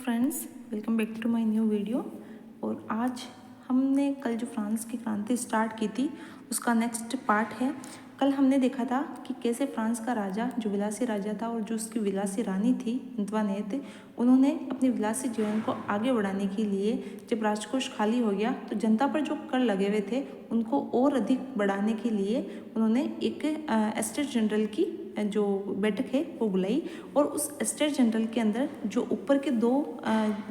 Friends, welcome back to my new video. और आज हमने कल जो फ्रांस की क्रांति स्टार्ट की थी उसका नेक्स्ट पार्ट है। कल हमने देखा था कि कैसे फ्रांस का राजा, जो विलासी राजा था, और जो उसकी विलासी रानी थी अंतवानेत, उन्होंने अपने विलासी जीवन को आगे बढ़ाने के लिए जब राजकोष खाली हो गया तो जनता पर जो कर लगे हुए थे उनको और अधिक बढ़ाने के लिए उन्होंने एक एस्टेट जनरल की जो बैठक है वो बुलाई। और उस स्टेट जनरल के अंदर जो ऊपर के दो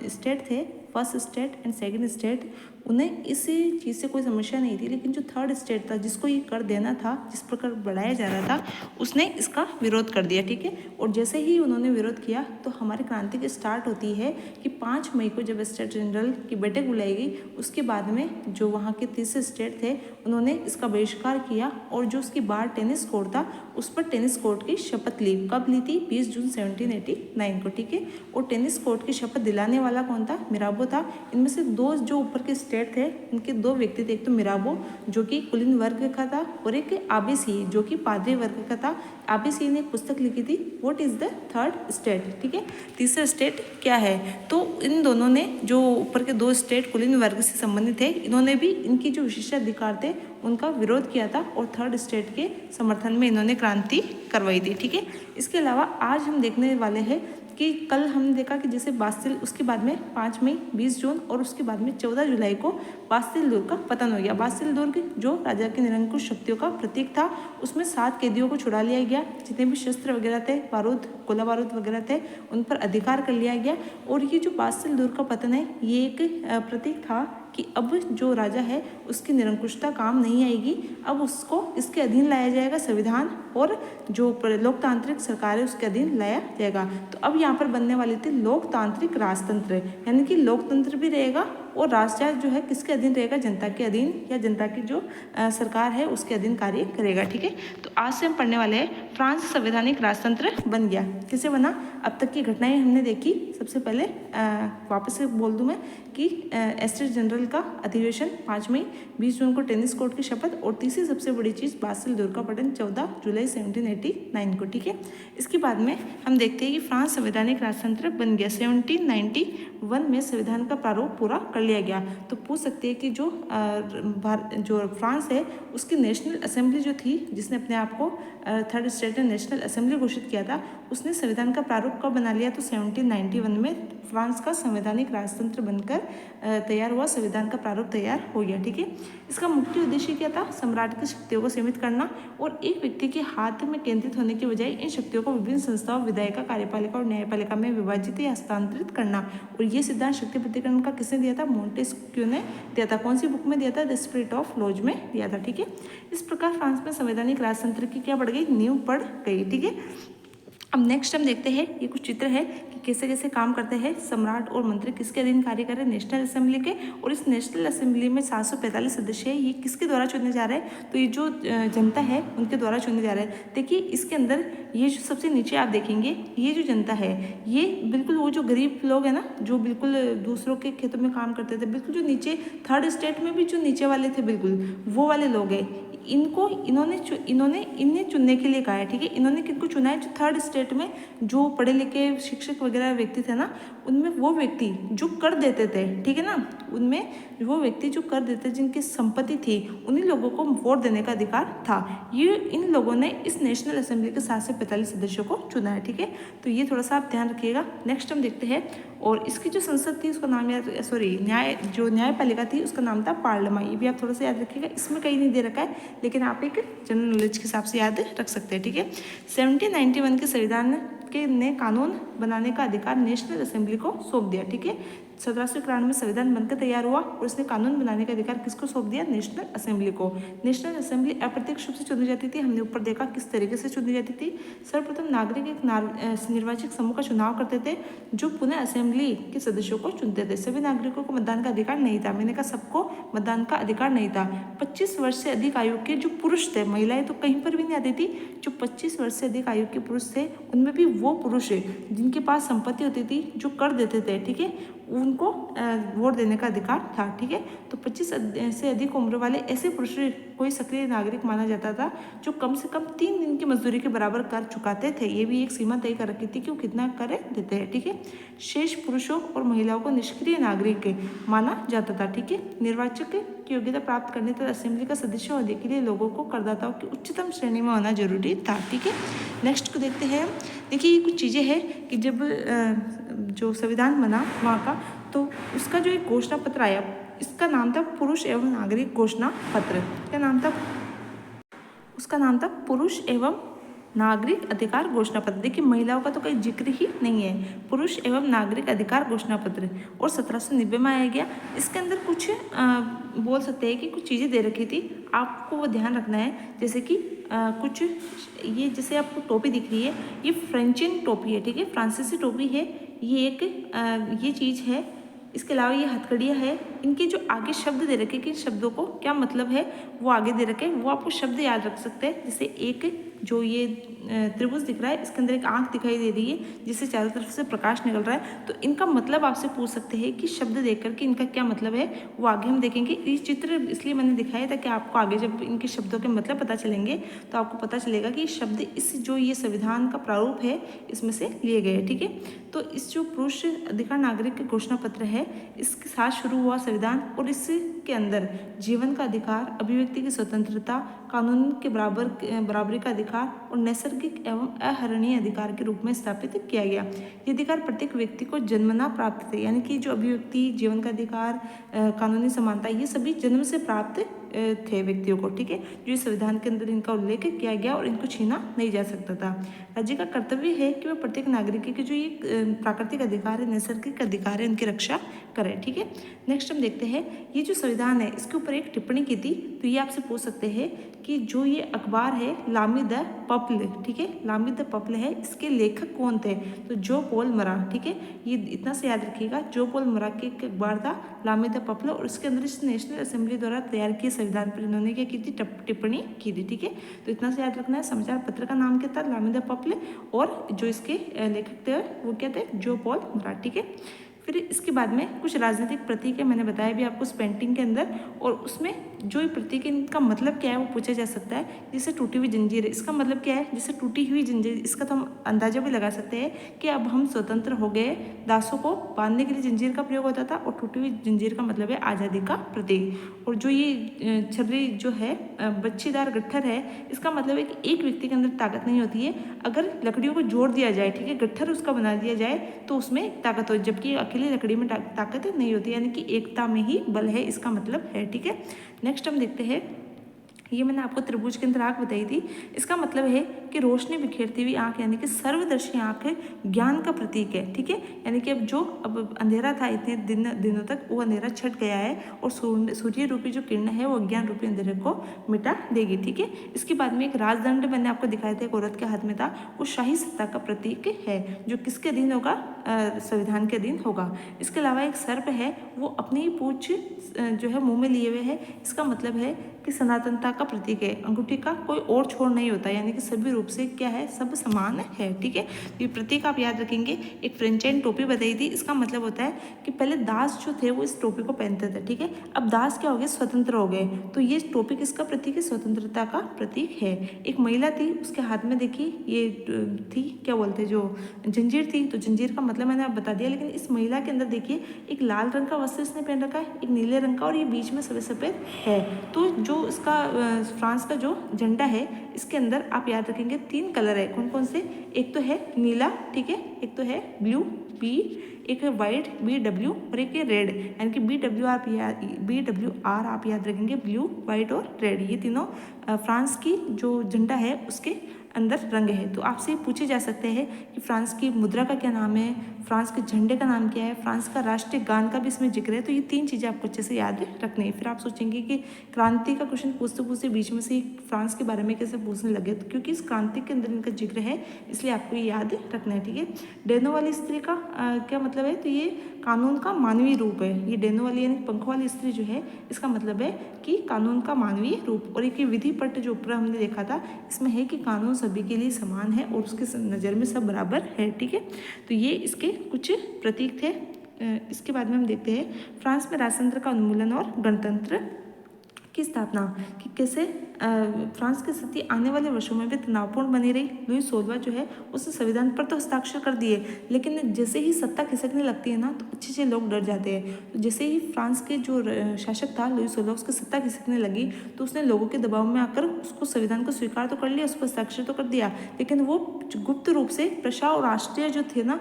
स्टेट थे, first state and second state, उन्हें इस चीज़ से कोई समस्या नहीं थी, लेकिन जो थर्ड स्टेट था जिसको ये कर देना था, जिस प्रकार बढ़ाया जा रहा था, उसने इसका विरोध कर दिया। ठीक है। और जैसे ही उन्होंने विरोध किया तो हमारी क्रांति की स्टार्ट होती है कि 5 मई को जब स्टेट जनरल की बैठक बुलाई गई, उसके बाद में जो वहाँ के तीसरे स्टेट थे उन्होंने इसका बहिष्कार किया और जो उसकी बाहर टेनिस कोर्ट था उस पर टेनिस कोर्ट की शपथ ली। कब ली थी? 20 जून 1789 को। ठीक है। और टेनिस कोर्ट की शपथ दिलाने वाला कौन था? मिराबो था। इनमें से दो जो ऊपर के स्टेट थे उनके दो व्यक्ति थे, एक तो मिराबो जो कि कुलीन वर्ग का था और एक आबीसी जो कि पादरी वर्ग का था। आबीसी ने एक पुस्तक लिखी थी, what is the third state. ठीक है। तीसरा स्टेट क्या है? तो इन दोनों ने, जो ऊपर के दो स्टेट कुलीन वर्ग से संबंधित थे, इन्होंने भी इनकी जो विशेषाधिकार थे उनका विरोध किया था और थर्ड स्टेट के समर्थन में इन्होंने क्रांति करवाई थी। ठीक है। इसके अलावा आज हम देखने वाले हैं कि कल हमने देखा कि जैसे बास्तिल, उसके बाद में 5 मई, 20 जून और उसके बाद में 14 जुलाई को बास्तिल दुर्ग का पतन हो गया। बास्तिल दुर्ग जो राजा की निरंकुश शक्तियों का प्रतीक था, उसमें 7 कैदियों को छुड़ा लिया गया। जितने भी शस्त्र वगैरह थे, बारूद, गोला बारूद वगैरह थे, उन पर अधिकार कर लिया गया। और ये जो बास्तिल दुर्ग का पतन है, ये एक प्रतीक था कि अब जो राजा है उसकी निरंकुशता काम नहीं आएगी, अब उसको इसके अधीन लाया जाएगा संविधान, और जो लोकतांत्रिक सरकार है उसके अधीन लाया जाएगा। तो अब यहाँ पर बनने वाली थी लोकतांत्रिक राजतंत्र, यानी कि लोकतंत्र भी रहेगा और राष्ट्र जो है किसके अधीन रहेगा? जनता के अधीन, या जनता की जो सरकार है उसके अधीन कार्य करेगा। ठीक है। तो आज से हम पढ़ने वाले हैं फ्रांस संवैधानिक राजतंत्र बन गया। कैसे बना? अब तक की घटनाएं हमने देखी। सबसे पहले वापस से बोल दूं मैं कि एस्टेट जनरल का अधिवेशन 5 मई, 20 जून को टेनिस कोर्ट की शपथ, और तीसरी सबसे बड़ी चीज़ बास्तिल दुर्ग का पतन 14 जुलाई 1789 को। ठीक है। इसके बाद में हम देखते हैं कि फ्रांस संवैधानिक राजतंत्र बन गया। 1791 में संविधान का प्रारूप पूरा कर लिया गया। तो पूछ सकते हैं कि जो फ्रांस है उसकी नेशनल असेंबली जो थी, जिसने अपने आप को थर्ड स्टेट नेशनल असेंबली घोषित किया था, उसने संविधान का प्रारूप कब बना लिया? तो 1791 में फ्रांस का संवैधानिक राजतंत्र बनकर तैयार हुआ, संविधान का प्रारूप तैयार हो गया। ठीक है। इसका मुख्य उद्देश्य क्या था? सम्राट की शक्तियों को सीमित करना और एक व्यक्ति के हाथ में केंद्रित होने की बजाय इन शक्तियों को विभिन्न संस्थाओं, विधायिका, कार्यपालिका और न्यायपालिका में विभाजित या हस्तांतरित करना। और ये सिद्धांत शक्ति प्रतिकरण का किसने दिया था? मोंटेस्क्यू ने दिया था। कौन सी बुक में दिया था? द स्पिरिट ऑफ लॉज में दिया था। ठीक है। इस प्रकार फ्रांस में संवैधानिक राजतंत्र की क्या बढ़ गई? नींव पड़ गई। ठीक है। अब नेक्स्ट हम देखते हैं, ये कुछ चित्र है कि कैसे कैसे काम करते हैं सम्राट और मंत्री, किसके अधीन कार्य कर रहे हैं? नेशनल असेंबली के। और इस नेशनल असेंबली में 745 सदस्य है, ये किसके द्वारा चुने जा रहे हैं? तो ये जो जनता है उनके द्वारा चुने जा रहे हैं। देखिए इसके अंदर ये जो सबसे नीचे आप देखेंगे, ये जो जनता है ये बिल्कुल वो जो गरीब लोग हैं ना, जो बिल्कुल दूसरों के खेतों में काम करते थे, बिल्कुल जो नीचे थर्ड स्टेट में भी जो नीचे वाले थे, बिल्कुल वो वाले लोग हैं। इन्हें चुनने के लिए कहा है। ठीक है। इन्होंने किनको चुना है? जो थर्ड स्टेट में जो पढ़े लिखे शिक्षक वगैरह व्यक्ति थे ना, उनमें वो व्यक्ति जो कर देते थे, ठीक है ना, उनमें वो व्यक्ति जो कर देते, जिनकी संपत्ति थी, उन्हीं लोगों को वोट देने का अधिकार था। ये इन लोगों ने इस नेशनल असेंबली के 745 सदस्यों को चुना है। ठीक है। तो ये थोड़ा सा आप ध्यान रखिएगा। नेक्स्ट हम देखते हैं, और इसकी जो संसद थी उसका नाम जो न्यायपालिका थी उसका नाम था पार्लियामा। ये भी आप थोड़ा सा याद रखिएगा, इसमें कहीं नहीं दे रखा है, लेकिन आप एक जनरल नॉलेज के हिसाब से याद रख सकते हैं। ठीक है। 1791 के संविधान ने कानून बनाने का अधिकार नेशनल असेंबली को सौंप दिया। ठीक है। 1791 में संविधान बनकर तैयार हुआ और इसने कानून बनाने का अधिकार किसको सौंप दिया? नेशनल असेंबली को। नेशनल असेंबली अप्रत्यक्ष रूप से चुनी जाती थी। हमने ऊपर देखा किस तरीके से चुनी जाती थी। सर्वप्रथम नागरिक एक निर्वाचित समूह का चुनाव करते थे जो पुनः असेंबली के सदस्यों को चुनते थे। सभी नागरिकों को मतदान का अधिकार नहीं था। मैंने कहा सबको मतदान का अधिकार नहीं था। 25 वर्ष से अधिक आयु के जो पुरुष थे, महिलाएं तो कहीं पर भी नहीं आती थी, जो 25 वर्ष से अधिक आयु के पुरुष थे उनमें भी वो पुरुष जिनके पास संपत्ति होती थी, जो कर देते थे, ठीक है, उनको वोट देने का अधिकार था। ठीक है, तो 25 से अधिक उम्र वाले ऐसे पुरुष कोई सक्रिय नागरिक माना जाता था जो कम से कम 3 दिन की मजदूरी के बराबर कर चुकाते थे। ये भी एक सीमा तय कर रखी थी कि वो कितना कर देते हैं। ठीक है, शेष पुरुषों और महिलाओं को निष्क्रिय नागरिक माना जाता था। ठीक है, निर्वाचक की योग्यता प्राप्त करने तथा असेंबली का सदस्य होने के लिए लोगों को करदाताओं की उच्चतम श्रेणी में होना जरूरी था। ठीक है, नेक्स्ट को देखते हैं। देखिए, ये कुछ चीज़ें हैं कि जब जो संविधान बना वहाँ का, तो उसका जो एक घोषणा पत्र आया, इसका नाम था पुरुष एवं नागरिक घोषणा पत्र। क्या नाम था? उसका नाम था पुरुष एवं नागरिक अधिकार घोषणा पत्र। देखिए, महिलाओं का तो कोई जिक्र ही नहीं है। पुरुष एवं नागरिक अधिकार घोषणा पत्र और 1790 में आया गया। इसके अंदर कुछ बोल सकते हैं कि कुछ चीज़ें दे रखी थी, आपको वो ध्यान रखना है। जैसे कि कुछ ये जैसे आपको टोपी दिख रही है, ये फ्रेंचियन टोपी है। ठीक है, फ्रांसीसी टोपी है। ये एक ये चीज़ है। इसके अलावा ये हथकड़ियाँ है। इनके जो आगे शब्द दे रखे कि शब्दों को क्या मतलब है वो आगे दे रखे, वो आपको शब्द याद रख सकते हैं। जैसे एक जो ये त्रिभुज दिख रहा है, इसके अंदर एक आंख दिखाई दे रही है जिससे चारों तरफ से प्रकाश निकल रहा है। तो इनका मतलब आपसे पूछ सकते हैं कि शब्द देख करके इनका क्या मतलब है, वो आगे हम देखेंगे। ये चित्र इसलिए मैंने दिखाया ताकि आपको आगे जब इनके शब्दों के मतलब पता चलेंगे तो आपको पता चलेगा कि शब्द इस जो ये संविधान का प्रारूप है इसमें से लिए गए। ठीक है, तो इस जो पुरुष अधिकार नागरिक के घोषणा पत्र है, इसके साथ शुरू हुआ संविधान और इसके अंदर जीवन का अधिकार, अभिव्यक्ति की स्वतंत्रता, कानून के बराबरी का अधिकार और नैसर्गिक एवं अहरणीय अधिकार के रूप में स्थापित किया गया। ये अधिकार प्रत्येक व्यक्ति को जन्मना प्राप्त थे, यानी कि जो अभिव्यक्ति, जीवन का अधिकार, कानूनी समानता, ये सभी जन्म से प्राप्त थे व्यक्तियों को। ठीक है, जो इस संविधान के अंदर इनका उल्लेख किया गया और इनको छीना नहीं जा सकता था। राज्य का कर्तव्य है कि वह प्रत्येक नागरिक के जो ये प्राकृतिक अधिकार है, नैसर्गिक अधिकार है, उनकी रक्षा करें। ठीक है, नेक्स्ट हम देखते हैं। ये जो संविधान है इसके ऊपर एक टिप्पणी की थी, तो ये आपसे पूछ सकते हैं कि जो ये अखबार है लामी द पप्ल, ठीक है, लामी द पप्ल है, इसके लेखक कौन थे? तो जो पॉल मरा। ठीक है, ये इतना से याद रखिएगा, जो पॉल मरा के एक अखबार था लामी द पप्ल, और इसके अंदर इस नेशनल असेंबली द्वारा तैयार किए संविधान पर इन्होंने क्या की थी? टिप्पणी की थी। ठीक है, तो इतना से याद रखना है। समाचार पत्र का नाम क्या था? लामी द पप्ल, और जो इसके लेखक थे वो क्या थे? जो पॉल मरा। ठीक है, फिर इसके बाद में कुछ राजनीतिक प्रतीक है, मैंने बताया भी आपको उस पेंटिंग के अंदर, और उसमें जो ये प्रतीक है इनका मतलब क्या है वो पूछा जा सकता है। जैसे टूटी हुई जंजीर है, इसका मतलब क्या है? जैसे टूटी हुई जंजीर, इसका तो हम अंदाजा भी लगा सकते हैं कि अब हम स्वतंत्र हो गए। दासों को बांधने के लिए जंजीर का प्रयोग होता था, और टूटी हुई जंजीर का मतलब है आज़ादी का प्रतीक। और जो ये छर्री जो है, बच्चीदार गट्ठर है, इसका मतलब है कि एक व्यक्ति के अंदर ताकत नहीं होती है, अगर लकड़ियों को जोड़ दिया जाए, ठीक है, गट्ठर उसका बना दिया जाए तो उसमें ताकत हो, जबकि अकेली लकड़ी में ताकत नहीं होती, यानी कि एकता में ही बल है, इसका मतलब है। ठीक है, नेक्स्ट हम देखते हैं। ये मैंने आपको त्रिभुज के अंदर आँख बताई थी, इसका मतलब है कि रोशनी बिखेरती हुई आँख, यानी कि सर्वदर्शी आँख है, ज्ञान का प्रतीक है। ठीक है, यानी कि अब अंधेरा था इतने दिनों तक, वो अंधेरा छट गया है, और सूर्य रूपी जो किरण है वो अज्ञान रूपी अंधेरे को मिटा देगी। ठीक है, इसके बाद में एक राजदंड मैंने आपको दिखाया था, एक औरत के हाथ में था, वो शाही सत्ता का प्रतीक है, जो किसके अधीन होगा? संविधान के अधीन होगा। इसके अलावा एक सर्प है, वो अपनी ही पूंछ जो है मुंह में लिए हुए है, इसका मतलब है कि सनातनता का प्रतीक है। अंगूठी का कोई और छोर नहीं होता, यानी कि सभी रूप से क्या है? सब समान है। ठीक है, ये प्रतीक आप याद रखेंगे। एक फ्रेंचाइन टोपी बताई थी, इसका मतलब होता है कि पहले दास जो थे वो इस टोपी को पहनते थे। ठीक है, अब दास क्या हो गए? स्वतंत्र हो गए, तो ये टोपी किसका प्रतीक है? स्वतंत्रता का प्रतीक है। एक महिला थी, उसके हाथ में देखिए ये थी, क्या बोलते, जो जंजीर थी, तो जंजीर का मतलब मैंने आप बता दिया, लेकिन इस महिला के अंदर देखिए एक लाल रंग का वस्त्र इसने पहन रखा है, एक नीले रंग का, और ये बीच में सफेद सफेद है। तो जो इसका फ्रांस का जो झंडा है, इसके अंदर आप याद रखेंगे 3 कलर है। कौन कौन से? एक तो है नीला, ठीक है, एक तो है ब्लू बी, एक है वाइट BW, और एक है रेड, यानी कि BWR आप याद रखेंगे, ब्लू वाइट और रेड, ये तीनों फ्रांस की जो झंडा है उसके अंदर रंग है। तो आपसे पूछे जा सकते हैं कि फ्रांस की मुद्रा का क्या नाम है, फ्रांस के झंडे का नाम क्या है, फ्रांस का राष्ट्रीय गान का भी इसमें जिक्र है। तो ये 3 चीज़ें आपको अच्छे से याद रखनी है। फिर आप सोचेंगे कि क्रांति का क्वेश्चन पूछते पूछते बीच में से फ्रांस के बारे में कैसे पूछने लगे, तो क्योंकि इस क्रांति के अंदर इनका जिक्र है, इसलिए आपको ये याद रखना है। ठीक है, डेनो वाली स्त्री का क्या मतलब है? तो ये कानून का मानवीय रूप है। ये डेनो वाली यानी पंख वाली स्त्री जो है, इसका मतलब है कि कानून का मानवीय रूप। और एक विधि पट जो ऊपर हमने देखा था, इसमें है कि कानून सभी के लिए समान है और उसके नज़र में सब बराबर है। ठीक है, तो ये इसके कुछ प्रतीक थे। इसके बाद में हम देखते हैं फ्रांस में राजतंत्र का उन्मूलन और गणतंत्र की स्थापना, कि कैसे फ्रांस की स्थिति आने वाले वर्षों में भी तनावपूर्ण बनी रही। लुई 16वां जो है उसने संविधान पर तो हस्ताक्षर कर दिए, लेकिन जैसे ही सत्ता खिसकने लगती है ना तो अच्छे से लोग डर जाते हैं। तो जैसे ही फ्रांस के जो शासक था लुई 16 उसकी सत्ता खिसकने लगी तो उसने लोगों के दबाव में आकर उसको संविधान को स्वीकार तो कर लिया, उस पर हस्ताक्षर तो कर दिया, लेकिन वो गुप्त रूप से प्रशा और राष्ट्रीय जो थे ना,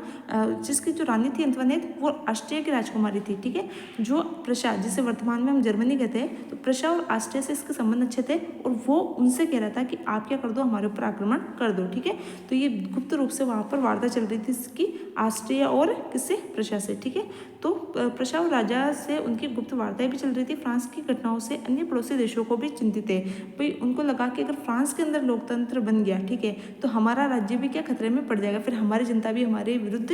जिसकी जो रानी थी अंतवानेत वो राष्ट्रीय की राजकुमारी थी, ठीक है। जो प्रशा जिसे वर्तमान में हम जर्मनी कहते हैं, तो प्रशा और राष्ट्रीय से इसके संबंध अच्छे थे और वो उनसे कह रहा था कि आप क्या कर दो, हमारे ऊपर आक्रमण कर दो, ठीक है। तो ये गुप्त रूप से वहाँ पर वार्ता चल रही थी इसकी ऑस्ट्रिया और किससे, प्रशा से, ठीक है। तो प्रशा और राजा से उनकी गुप्त वार्ताएं भी चल रही थी। फ्रांस की घटनाओं से अन्य पड़ोसी देशों को भी चिंतित है भाई, उनको लगा कि अगर फ्रांस के अंदर लोकतंत्र बन गया, ठीक है, तो हमारा राज्य भी क्या खतरे में पड़ जाएगा, फिर हमारी जनता भी हमारे विरुद्ध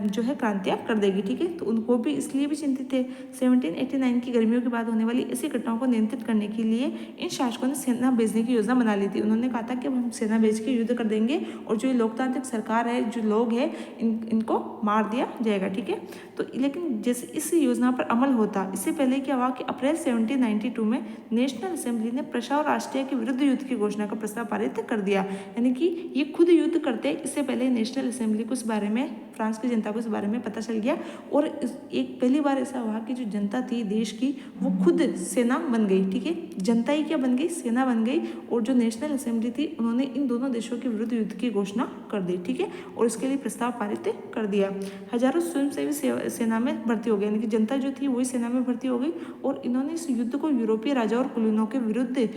जो है क्रांतियाँ कर देगी, ठीक है। तो उनको भी इसलिए भी चिंतित थे। 1789 की गर्मियों के बाद होने वाली ऐसी घटनाओं को नियंत्रित करने के लिए इन शासकों ने सेना भेजने की योजना बना ली थी। उन्होंने कहा था कि हम सेना भेज के युद्ध कर देंगे और जो ये लोकतांत्रिक सरकार है, जो लोग हैं, इनको मार दिया जाएगा, ठीक है। तो लेकिन जैसे इस योजना पर अमल होता, इससे पहले क्या हुआ कि अप्रैल 1792 में नेशनल असेंबली ने प्रशा और राष्ट्रीय के विरुद्ध युद्ध की घोषणा का प्रस्ताव पारित कर दिया, यानी कि ये खुद युद्ध करते, इससे पहले नेशनल असेंबली को इस बारे में, फ्रांस की जनता को इस बारे में पता चल गया और एक पहली बार ऐसा हुआ कि जो जनता थी देश की वो खुद सेना बन गई, ठीक है। जनता ही क्या बन गई, सेना बन गई, और जो नेशनल असेंबली थी उन्होंने इन दोनों देशों के विरुद्ध युद्ध की घोषणा कर दी, ठीक है, और इसके लिए प्रस्ताव पारित कर दिया। हजारों स्वयंसेवी सेना में भर्ती हो गए, यानी कि जनता जो थी वही सेना में भर्ती हो गई और इन्होंने इस युद्ध को यूरोपीय राजा और कुलीनों के विरुद्ध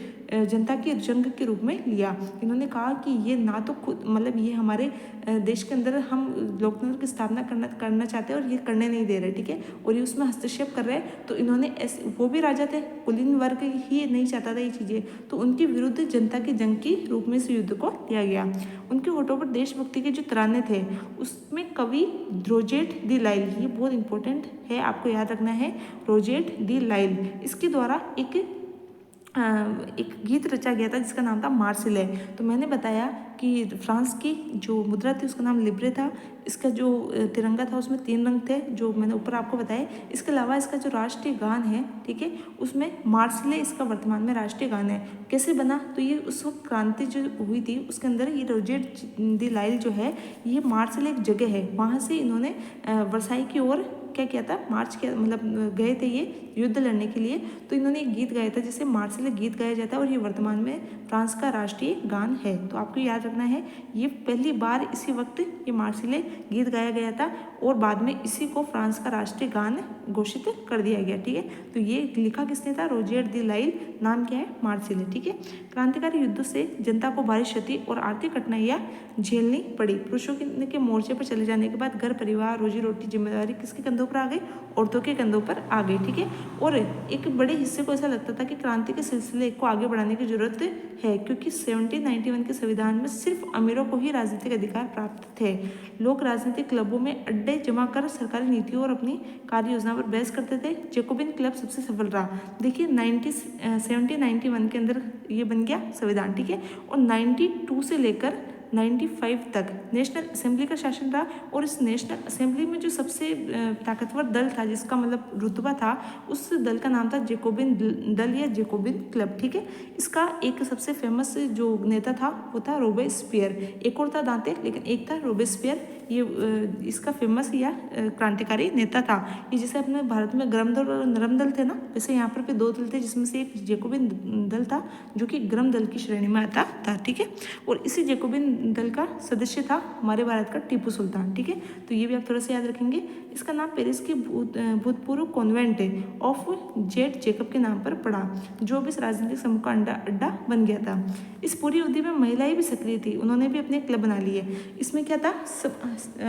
जनता की जंग के रूप में लिया। इन्होंने कहा कि ये ना तो खुद, मतलब ये हमारे देश के अंदर हम लोकतंत्र की स्थापना करना चाहते हैं और ये करने नहीं दे रहे, ठीक है, और ये उसमें हस्तक्षेप कर रहे हैं। तो इन्होंने ऐसे, वो भी राजा थे, कुलीन वर्ग ही नहीं चाहता था ये चीज़ें, तो उनके विरुद्ध जनता की जंग के रूप में इस युद्ध को लिया गया। उनके होठों पर देशभक्ति के जो तराने थे उसमें कवि रोजेट दी लाइल, ये बहुत इंपॉर्टेंट है, आपको याद रखना है, रोजेट दी लाइल, इसके द्वारा एक गीत रचा गया था जिसका नाम था मार्सिले। तो मैंने बताया कि फ्रांस की जो मुद्रा थी उसका नाम लिब्रे था। इसका जो तिरंगा था उसमें 3 रंग थे जो मैंने ऊपर आपको बताए। इसके अलावा इसका जो राष्ट्रीय गान है, ठीक है, उसमें मार्सिले इसका वर्तमान में राष्ट्रीय गान है। कैसे बना, तो ये उस वक्त क्रांति जो हुई थी उसके अंदर ये रोजेट दी लाइल जो है, ये मार्सिले एक जगह है, वहाँ से इन्होंने वर्साई की ओर क्या किया था, मार्च किया, मतलब गए थे ये युद्ध लड़ने के लिए। तो इन्होंने एक गीत गाया था जिसे मार्सिले गीत गाया जाता है और ये वर्तमान में फ्रांस का राष्ट्रीय गान है। तो आपको याद रखना है, ये पहली बार इसी वक्त ये मार्सिले गीत गाया गया था और बाद में इसी को फ्रांस का राष्ट्रीय गान घोषित कर दिया गया, ठीक है। तो ये लिखा किसने था, रोजेट दी लाइल, नाम क्या है, मार्सिले, ठीक है। क्रांतिकारी युद्ध से जनता को भारी क्षति और आर्थिक कठिनाइयाँ झेलनी पड़ी। पुरुषों के मोर्चे पर चले जाने के बाद घर परिवार रोजी रोटी जिम्मेदारी किसके कंधों पर आ गई, औरतों के कंधों पर आ गई, ठीक है। और एक बड़े हिस्से को ऐसा लगता था कि क्रांति के सिलसिले को आगे बढ़ाने की जरूरत है, क्योंकि 1791 के संविधान में सिर्फ अमीरों को ही राजनीतिक अधिकार प्राप्त थे। लोग राजनीतिक क्लबों में अड्डे जमा कर सरकारी नीतियों और अपनी कार्य योजना पर बहस करते थे। जैकोबिन क्लब सबसे सफल रहा। देखिए 1791 के अंदर ये बन गया संविधान, ठीक है, और 92 से लेकर 95 तक नेशनल असेंबली का शासन रहा। और इस नेशनल असेंबली में जो सबसे ताकतवर दल था, जिसका मतलब रुतबा था, उस दल का नाम था जैकोबिन दल या जैकोबिन क्लब, ठीक है। इसका एक सबसे फेमस जो नेता था वो था रोबेस्पियर। एक और था दांते, लेकिन एक था रोबेस्पियर। ये इसका फेमस या क्रांतिकारी नेता था। ये जैसे अपने भारत में गर्म दल और नरम दल थे ना, वैसे यहाँ पर भी 2 दल थे, जिसमें से एक जैकोबिन दल था जो कि गर्म दल की श्रेणी में आता था, ठीक है। और इसी जैकोबिन दल का सदस्य था हमारे भारत का टीपू सुल्तान, ठीक है। तो ये भी आप थोड़ा सा याद रखेंगे। इसका नाम पेरिस के भूतपूर्व कॉन्वेंट ऑफ जेट जेकब के नाम पर पड़ा, जो भी इस राजनीतिक समूह का अड्डा बन गया था। इस पूरी अवधि में महिलाएं भी सक्रिय थी, उन्होंने भी अपने क्लब बना लिए। इसमें क्या था,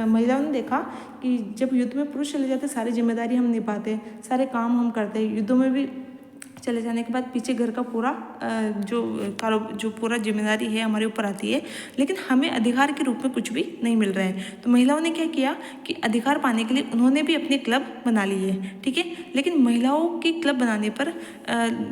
महिलाओं ने देखा कि जब युद्ध में पुरुष चले जाते सारी जिम्मेदारी हम निभाते, सारे काम हम करते, युद्धों में भी चले जाने के बाद पीछे घर का पूरा जो पूरा जिम्मेदारी है हमारे ऊपर आती है, लेकिन हमें अधिकार के रूप में कुछ भी नहीं मिल रहा है। तो महिलाओं ने क्या किया कि अधिकार पाने के लिए उन्होंने भी अपने क्लब बना लिए, ठीक है। लेकिन महिलाओं के क्लब बनाने पर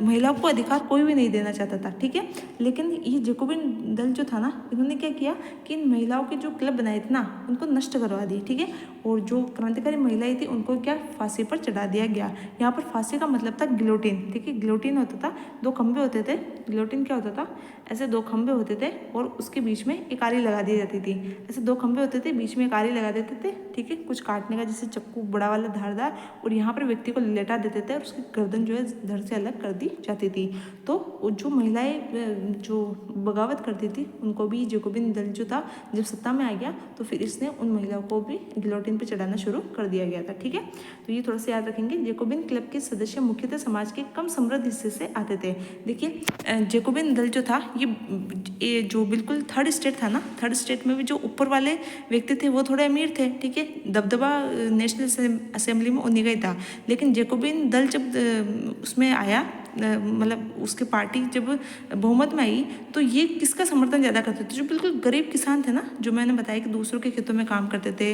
महिलाओं को अधिकार कोई भी नहीं देना चाहता था, ठीक है। लेकिन ये जैकोबिन दल जो था ना, इन्होंने क्या किया कि इन महिलाओं के जो क्लब बनाए थे ना, उनको नष्ट करवा दिए, ठीक है। और जो क्रांतिकारी महिलाएं थी उनको क्या फांसी पर चढ़ा दिया गया। यहाँ पर फांसी का मतलब था गिलोटिन, ठीक है। गिलोटिन होता था, दो खंभे होते थे। गिलोटिन क्या होता था, ऐसे दो खंभे होते थे और उसके बीच में एक आरी लगा दी जाती थी। ऐसे दो खंभे होते थे, बीच में एक आरी लगा देते थे, ठीक है, कुछ काटने का, जैसे चक्कू बड़ा वाला धारदार, और यहाँ पर व्यक्ति को लेटा देते थे और उसकी गर्दन जो है धड़ से अलग कर दी जाती थी। तो जो महिलाएं जो बगावत करती थी उनको भी जैकोबिन दल जो था जब सत्ता में आ गया तो फिर इसने उन महिलाओं को भी गिलोटिन पे चढ़ाना शुरू कर दिया गया था, ठीक है। तो ये थोड़ा सा याद रखेंगे। जैकोबिन क्लब के सदस्य मुख्यतः समाज के कम समृद्ध हिस्से से आते थे। देखिए जैकोबिन दल जो था ये जो बिल्कुल थर्ड स्टेट था ना, थर्ड स्टेट में भी जो ऊपर वाले व्यक्ति थे वो थोड़े अमीर थे, ठीक है। दबदबा नेशनल असेंबली में उन्हीं का ही था। लेकिन जैकोबिन दल जब उसमें आया, मतलब उसके पार्टी जब बहुमत में आई, तो ये किसका समर्थन ज़्यादा करते थे, जो बिल्कुल गरीब किसान थे ना, जो मैंने बताया कि दूसरों के खेतों में काम करते थे,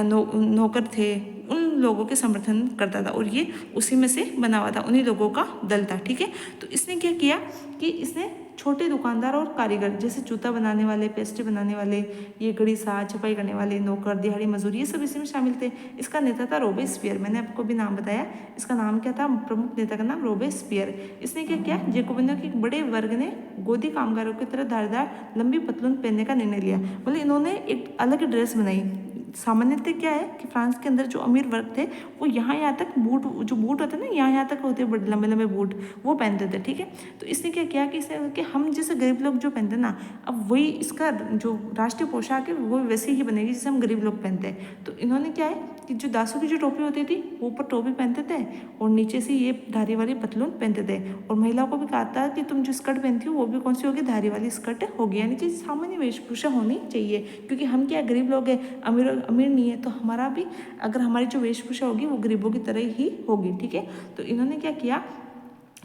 नौकर थे, उन लोगों के समर्थन करता था। और ये उसी में से बना हुआ था, उन्हीं लोगों का दल था, ठीक है। तो इसने क्या किया कि इसने छोटे दुकानदार और कारीगर, जैसे जूता बनाने वाले, पेस्ट्री बनाने वाले, ये घड़ी साज छपाई करने वाले, नौकर, दिहाड़ी मजदूर, ये सब इसी में शामिल थे। इसका नेता था रोबेस्पियर, मैंने आपको भी नाम बताया। इसका नाम क्या था, प्रमुख नेता का नाम रोबेस्पियर। इसने क्या किया, जैकोबिनों के एक बड़े वर्ग ने गोदी कामगारों की तरह धारदार लंबी पतलून पहनने का निर्णय लिया। मतलब इन्होंने एक अलग ड्रेस बनाई। सामान्यतः क्या है कि फ्रांस के अंदर जो अमीर वर्ग थे वो यहाँ तक बूट, जो बूट होते हैं ना, यहाँ तक होते हैं, बड़े लंबे लंबे बूट, वो पहनते थे, ठीक है। तो इसने क्या किया कि इसने कि हम जैसे गरीब लोग जो पहनते हैं ना, अब वही इसका जो राष्ट्रीय पोशाक है वो वैसे ही बनेगी जैसे हम गरीब लोग पहनते हैं। तो इन्होंने क्या है कि जो दासों की जो टोपी होती थी वो ऊपर टोपी पहनते थे और नीचे से ये धारी वाली पतलून पहनते थे। और महिलाओं को भी कहा था कि तुम जो स्कर्ट पहनती हो वो भी कौन सी होगी, धारी वाली स्कर्ट होगी। यानी कि सामान्य वेशभूषा होनी चाहिए, क्योंकि हम क्या गरीब लोग हैं, अमीर नहीं है, तो हमारा भी अगर हमारी जो वेशभूषा होगी वो गरीबों की तरह ही होगी, ठीक है। तो इन्होंने क्या किया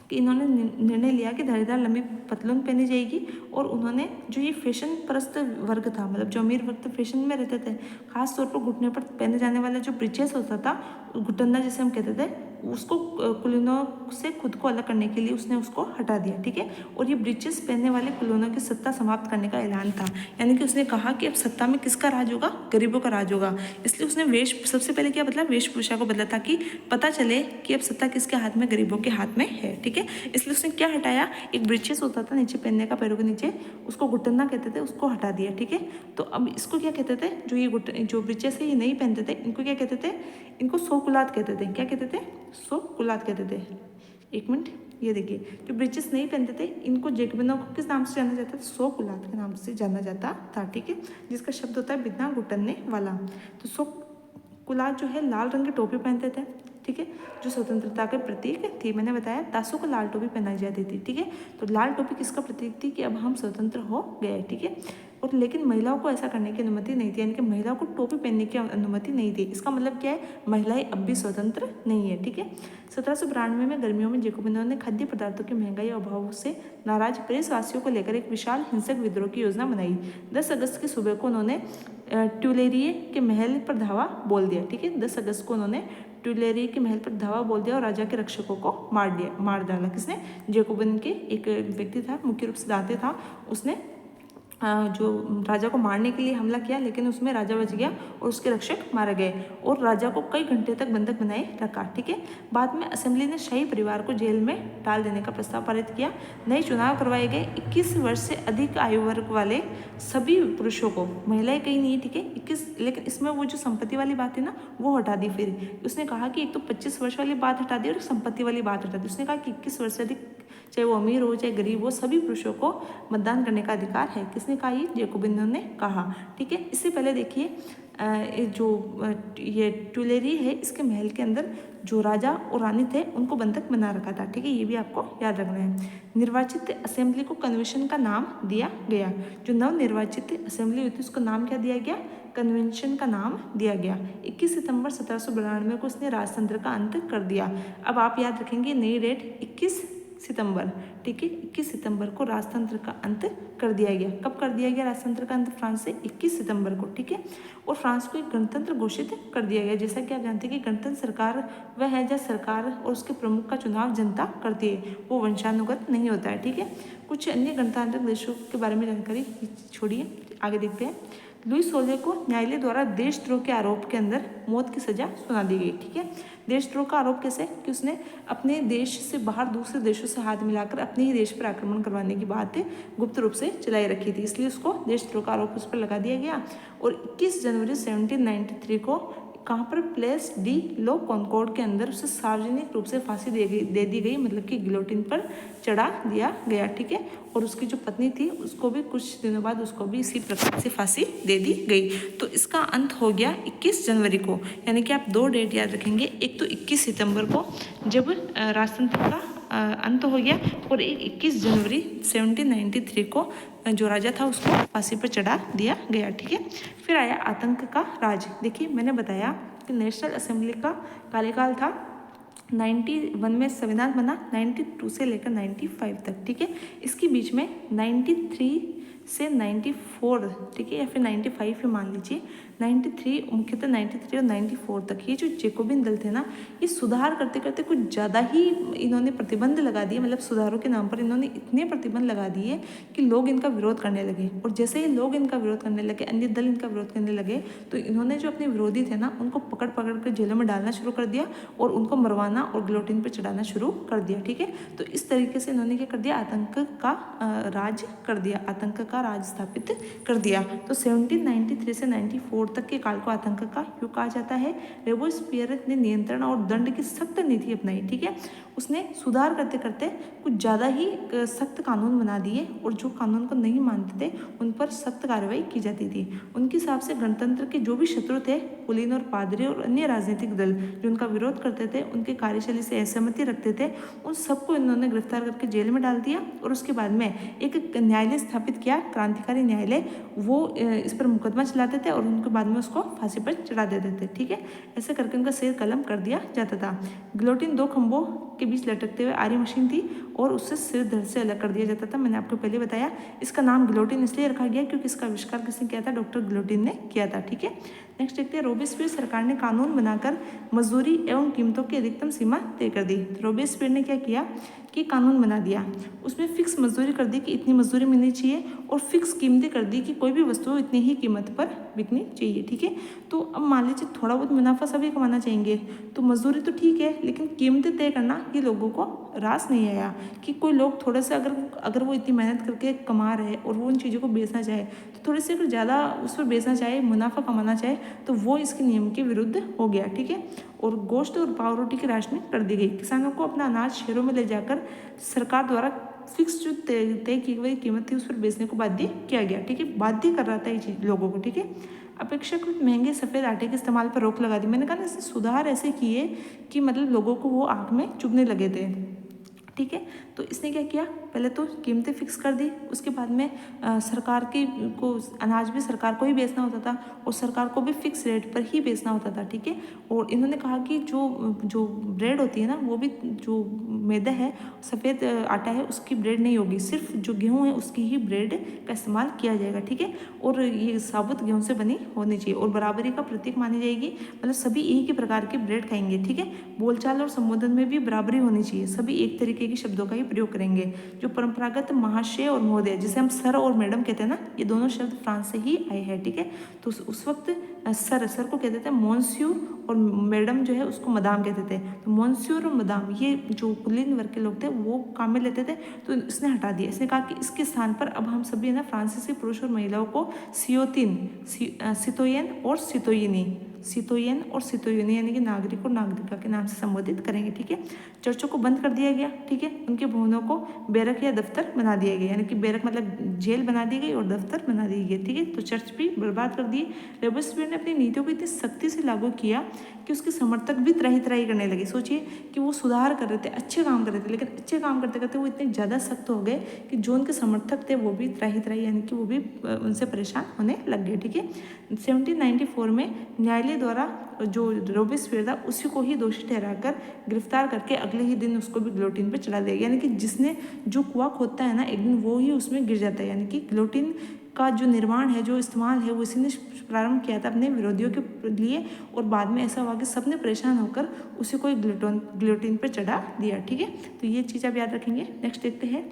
कि इन्होंने निर्णय लिया कि धारीदार लंबी पतलून पहनी जाएगी। और उन्होंने जो ये फैशन परस्त वर्ग था, मतलब जो अमीर वर्ग फैशन में रहते थे, खास तौर पर घुटने पर पहने जाने वाला जो ब्रीचेस होता था, घुटंदा जिसे हम कहते थे, उसको कुलीनों से खुद को अलग करने के लिए उसने उसको हटा दिया, ठीक है। और ये ब्रीचेस पहनने वाले कुलीनों की सत्ता समाप्त करने का ऐलान था। यानी कि उसने कहा कि अब सत्ता में किसका राज होगा, गरीबों का राज होगा। इसलिए उसने सबसे पहले क्या बदला, वेशभूषा को बदला, ताकि पता चले कि अब सत्ता किसके हाथ में, गरीबों के हाथ में है, ठीक है। इसलिए उसने क्या हटाया, एक ब्रीचेस होता था नीचे पहनने का, पैरों के नीचे, उसको घुटना कहते थे, उसको हटा दिया, ठीक है। तो अब इसको क्या कहते थे, जो ब्रीचेस है ये नहीं पहनते थे, इनको क्या कहते थे, इनको सोकुलात कहते थे। क्या कहते थे, सोकुलात कहते थे। एक मिनट, ये देखिए, जो ब्रीचेस नहीं पहनते थे इनको जैकोबिनों को किस नाम से जाना जाता था, सोकुलात के नाम से जाना जाता था, ठीक है, जिसका शब्द होता है बिना घुटने वाला। तो सोकुलात जो है लाल रंग की टोपी पहनते थे, ठीक है, जो स्वतंत्रता के प्रतीक थी। मैंने बताया दासों को लाल टोपी पहनाई जाती थी, ठीक है। तो लाल टोपी किसका प्रतीक थी कि अब हम स्वतंत्र हो गए, ठीक है। और लेकिन महिलाओं को ऐसा करने की अनुमति नहीं थी, यानी कि महिलाओं को टोपी पहनने की अनुमति नहीं थी। इसका मतलब क्या है, महिलाएं अब भी स्वतंत्र नहीं है, ठीक है। 1792 में गर्मियों में जैकोबिनों ने खाद्य पदार्थों की महंगाई और अभाव से नाराज पेरिसवासियों को लेकर एक विशाल हिंसक विद्रोह की योजना बनाई। 10 अगस्त की सुबह को उन्होंने ट्यूलेरिए के महल पर धावा बोल दिया, ठीक है। 10 अगस्त को उन्होंने ट्यूलेरिए के महल पर धावा बोल दिया और राजा के रक्षकों को मार डाला। किसने, जैकोबिन के एक व्यक्ति था, मुख्य रूप से दांते था, उसने जो राजा को मारने के लिए हमला किया, लेकिन उसमें राजा बच गया और उसके रक्षक मारे गए और राजा को कई घंटे तक बंधक बनाए रखा, ठीक है। बाद में असेंबली ने शाही परिवार को जेल में डाल देने का प्रस्ताव पारित किया। नए चुनाव करवाए गए। 21 वर्ष से अधिक आयु वर्ग वाले सभी पुरुषों को, महिलाएं कहीं नहीं, ठीक है, 21, लेकिन इसमें वो जो संपत्ति वाली बात है ना वो हटा दी। फिर उसने कहा कि एक तो 25 वर्ष वाली बात हटा दी और संपत्ति वाली बात हटा दी। उसने कहा कि 21 वर्ष से अधिक, चाहे वो अमीर हो चाहे गरीब हो, सभी पुरुषों को मतदान करने का अधिकार है। किसने कहा, ये जैकोबिनों ने कहा, ठीक है। इससे पहले देखिए जो ये ट्यूलेरी है, इसके महल के अंदर जो राजा और रानी थे उनको बंधक बना रखा था, ठीक है, ये भी आपको याद रखना है। निर्वाचित असेंबली को कन्वेंशन का नाम दिया गया। जो नवनिर्वाचित असेंबली हुई थी उसका नाम क्या दिया गया, कन्वेंशन का नाम दिया गया। 21 सितंबर 1792 को उसने राजतंत्र का अंत कर दिया। अब आप याद रखेंगे नई डेट 21 सितंबर, ठीक है, 21 सितंबर को राजतंत्र का अंत कर दिया गया। कब कर दिया गया राजतंत्र का अंत फ्रांस से? 21 सितंबर को, ठीक है। और फ्रांस को एक गणतंत्र घोषित कर दिया गया। जैसा कि आप जानते हैं कि गणतंत्र सरकार वह है जहाँ सरकार और उसके प्रमुख का चुनाव जनता करती है, वो वंशानुगत नहीं होता है, ठीक है। कुछ अन्य गणतांत्रिक देशों के बारे में जानकारी छोड़िए, आगे देखते हैं। लुई 16 को न्यायालय द्वारा देशद्रोह के आरोप के अंदर मौत की सजा सुना दी गई, ठीक है। देशद्रोह का आरोप कैसे? कि उसने अपने देश से बाहर दूसरे देशों से हाथ मिलाकर अपने ही देश पर आक्रमण करवाने की बात गुप्त रूप से चलाई रखी थी, इसलिए उसको देशद्रोह का आरोप उस पर लगा दिया गया। और 21 जनवरी 1793 को कहाँ पर? प्लेस डी लो कॉनकॉर्ड के अंदर उसे सार्वजनिक रूप से फांसी दे दी गई, मतलब कि गिलोटिन पर चढ़ा दिया गया, ठीक है। और उसकी जो पत्नी थी उसको भी कुछ दिनों बाद उसको भी इसी प्रकार से फांसी दे दी गई। तो इसका अंत हो गया 21 जनवरी को, यानी कि आप 2 डेट याद रखेंगे, एक तो 21 सितंबर को जब राजतंत्र का अंत हो गया, और 21 जनवरी 1793 को जो राजा था उसको फांसी पर चढ़ा दिया गया, ठीक है। फिर आया आतंक का राज। देखिए मैंने बताया कि नेशनल असेंबली का कार्यकाल था 91 में संविधान बना, 92 से लेकर 95 तक, ठीक है। इसके बीच में 93 से 94, ठीक है, या फिर 95 ही मान लीजिए, 93 मुख्यतः 93 और 94 तक ये जो जेकोबिन दल थे ना, ये सुधार करते करते कुछ ज़्यादा ही इन्होंने प्रतिबंध लगा दिए, मतलब सुधारों के नाम पर इन्होंने इतने प्रतिबंध लगा दिए कि लोग इनका विरोध करने लगे। और जैसे ही लोग इनका विरोध करने लगे, अन्य दल इनका विरोध करने लगे, तो इन्होंने जो अपने विरोधी थे ना उनको पकड़ पकड़ कर जेलों में डालना शुरू कर दिया और उनको मरवाना और गिलोटिन पर चढ़ाना शुरू कर दिया, ठीक है। तो इस तरीके से इन्होंने क्या कर दिया? आतंक का राज कर दिया, आतंक का राज स्थापित कर दिया। तो 1793 से 94 तक के काल को आतंक का क्यों कहा जाता है? रोबेस्पियर ने नियंत्रण और दंड की सख्त नीति अपनाई, ठीक है। उसने सुधार करते करते कुछ ज़्यादा ही सख्त कानून बना दिए, और जो कानून को नहीं मानते थे उन पर सख्त कार्रवाई की जाती थी। उनके हिसाब से गणतंत्र के जो भी शत्रु थे, कुलीन और पादरी और अन्य राजनीतिक दल जो उनका विरोध करते थे, उनके कार्यशैली से असहमति रखते थे, उन सबको इन्होंने गिरफ्तार करके जेल में डाल दिया। और उसके बाद में एक न्यायालय स्थापित किया, क्रांतिकारी न्यायालय, वो इस पर मुकदमा चलाते थे और उनके बाद में उसको फांसी पर चढ़ा देते थे, ठीक है। ऐसे करके उनका सिर कलम कर दिया जाता था। गिलोटिन 2 खंभों के बीच लटकते हुए आरी मशीन थी और उससे सिर धड़ से अलग कर दिया जाता था। मैंने आपको पहले बताया इसका नाम गिलोटिन इसलिए रखा गया क्योंकि इसका आविष्कार किसने किया था? डॉक्टर गिलोटिन ने किया था, ठीक है। नेक्स्ट देखते हैं, रोबेस्पियर सरकार ने कानून बनाकर मजदूरी एवं कीमतों की अधिकतम सीमा तय कर दी। रोबेस्पियर ने क्या किया कि कानून बना दिया, उसमें फिक्स मजदूरी कर दी कि इतनी मजदूरी मिलनी चाहिए, और फिक्स कीमतें कर दी कि कोई भी वस्तु इतनी ही कीमत पर बिकनी चाहिए, ठीक है। तो अब मान लीजिए थोड़ा बहुत मुनाफा सभी कमाना चाहेंगे, तो मजदूरी तो ठीक है, लेकिन कीमतें तय करना ये लोगों को रास नहीं आया कि कोई लोग थोड़ा सा अगर वो इतनी मेहनत करके कमा रहे और वो उन चीज़ों को बेचना चाहे, तो थोड़े से अगर ज़्यादा उस पर बेचना चाहे, मुनाफा कमाना चाहे, तो वो इसके नियम के विरुद्ध हो गया, ठीक है। और गोश्त और पाव रोटी की राशनी कर दी गई। किसानों को अपना अनाज शहरों में ले जाकर सरकार द्वारा फिक्स जो तय की गई कीमत थी उस पर बेचने को बाध्य किया गया, ठीक है। बाध्य कर रहा था ये चीज़ लोगों को, ठीक है। अपेक्षाकृत महंगे सफ़ेद आटे के इस्तेमाल पर रोक लगा दी। मैंने कहा ना, इससे सुधार ऐसे किए कि मतलब लोगों को वो आँख में चुभने लगे थे, ठीक है। तो इसने क्या किया? पहले तो कीमतें फिक्स कर दी, उसके बाद में सरकार को अनाज भी सरकार को ही बेचना होता था और सरकार को भी फिक्स रेट पर ही बेचना होता था, ठीक है। और इन्होंने कहा कि जो ब्रेड होती है ना, वो भी जो मैदा है, सफ़ेद आटा है, उसकी ब्रेड नहीं होगी, सिर्फ जो गेहूँ है उसकी ही ब्रेड का इस्तेमाल किया जाएगा, ठीक है। और ये साबुत गेहूँ से बनी होनी चाहिए और बराबरी का प्रतीक मानी जाएगी, मतलब सभी एक ही प्रकार की ब्रेड खाएंगे, ठीक है। बोलचाल और संबोधन में भी बराबरी होनी चाहिए, सभी एक तरीके के शब्दों का ही प्रयोग करेंगे। जो परंपरागत महाशय और महोदय, जिसे हम सर और मैडम कहते हैं ना, ये दोनों शब्द फ्रांस से ही आए हैं, ठीक है। तो उस वक्त सर को कहते थे मोन्स्यू, और मैडम जो है उसको मदाम कहते थे। तो मोन्स्यू और मदाम ये जो कुलीन वर्ग के लोग थे वो काम में लेते थे, तो इसने हटा दिया। इसने कहा कि इसके स्थान पर अब हम सभी ना फ्रांसीसी पुरुष और महिलाओं को सितोयन और सितोयनी यानी कि नागरिक और नागरिका के नाम से संबोधित करेंगे, ठीक है। चर्चों को बंद कर दिया गया, ठीक है। उनके भवनों को बैरक या दफ्तर बना दिया गया, यानी कि बैरक मतलब जेल बना दी गई और दफ्तर बना दिए गए, ठीक है। तो चर्च भी बर्बाद कर दिए। रोबेस्पियर ने अपनी नीतियों को इतनी सख्ती से लागू किया कि उसके समर्थक भी त्राही त्राही करने लगे। सोचिए कि वो सुधार कर रहे थे, अच्छे काम कर रहे थे, लेकिन अच्छे काम करते करते वो इतने ज़्यादा सख्त हो गए कि जो उनके समर्थक थे वो भी त्राही त्राही यानी कि वो भी उनसे परेशान होने लग गए। ठीक है, 1794 में न्यायालय द्वारा जो रोबेस्पियर था उसी को ही दोषी ठहराकर गिरफ्तार करके अगले ही दिन उसको भी गिलोटिन पे चढ़ा दिया। यानी कि जिसने जो कुआं खोदता है ना, एक दिन वो ही उसमें गिर जाता है। यानी कि गिलोटिन का जो निर्माण है, जो इस्तेमाल है, वो इसी ने प्रारंभ किया था अपने विरोधियों के लिए, और बाद में ऐसा हुआ कि सबने परेशान होकर उसी को गिलोटिन पे चढ़ा दिया। ठीक है, तो ये चीज़ आप याद रखेंगे। नेक्स्ट देखते हैं।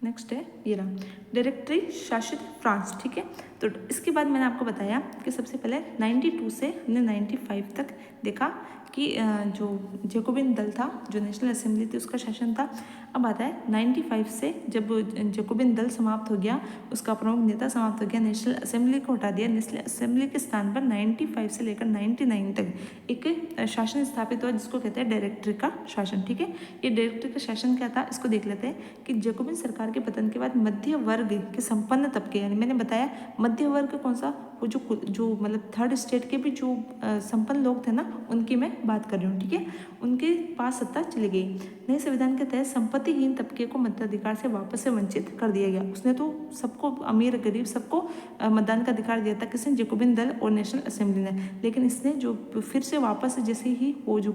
नेक्स्ट है ये रहा, डायरेक्टरी शासित फ्रांस। ठीक है, तो इसके बाद मैंने आपको बताया कि सबसे पहले 92 से हमने 95 तक देखा कि जो जैकोबिन दल था, जो नेशनल असेंबली थी, उसका शासन था। अब आता है 95 से जब जैकोबिन दल समाप्त हो गया, उसका प्रमुख नेता समाप्त हो गया, नेशनल असेंबली को हटा दिया। नेशनल असेंबली के स्थान पर 95 से लेकर 99 तक एक शासन स्थापित हुआ जिसको कहते हैं डायरेक्टरी का शासन। ठीक है, ये डायरेक्टरी का शासन क्या था, इसको देख लेते हैं कि जैकोबिन सरकार के पतन के बाद मध्य वर्ग के संपन्न तबके, यानी मैंने बताया मध्य वर्ग कौन सा, वो जो मतलब थर्ड स्टेट के भी जो संपन्न लोग थे ना, उनकी मैं बात कर रही हूँ। ठीक है, उनके पास सत्ता चली गई। नए संविधान के तहत संपत्तिहीन तबके को मताधिकार से वापस से वंचित कर दिया गया। उसने तो सबको, अमीर गरीब सबको मतदान का अधिकार दिया था, किसने, जैकोबिन दल और नेशनल असेंबली ने। लेकिन इसने जो फिर से वापस जैसे ही वो जो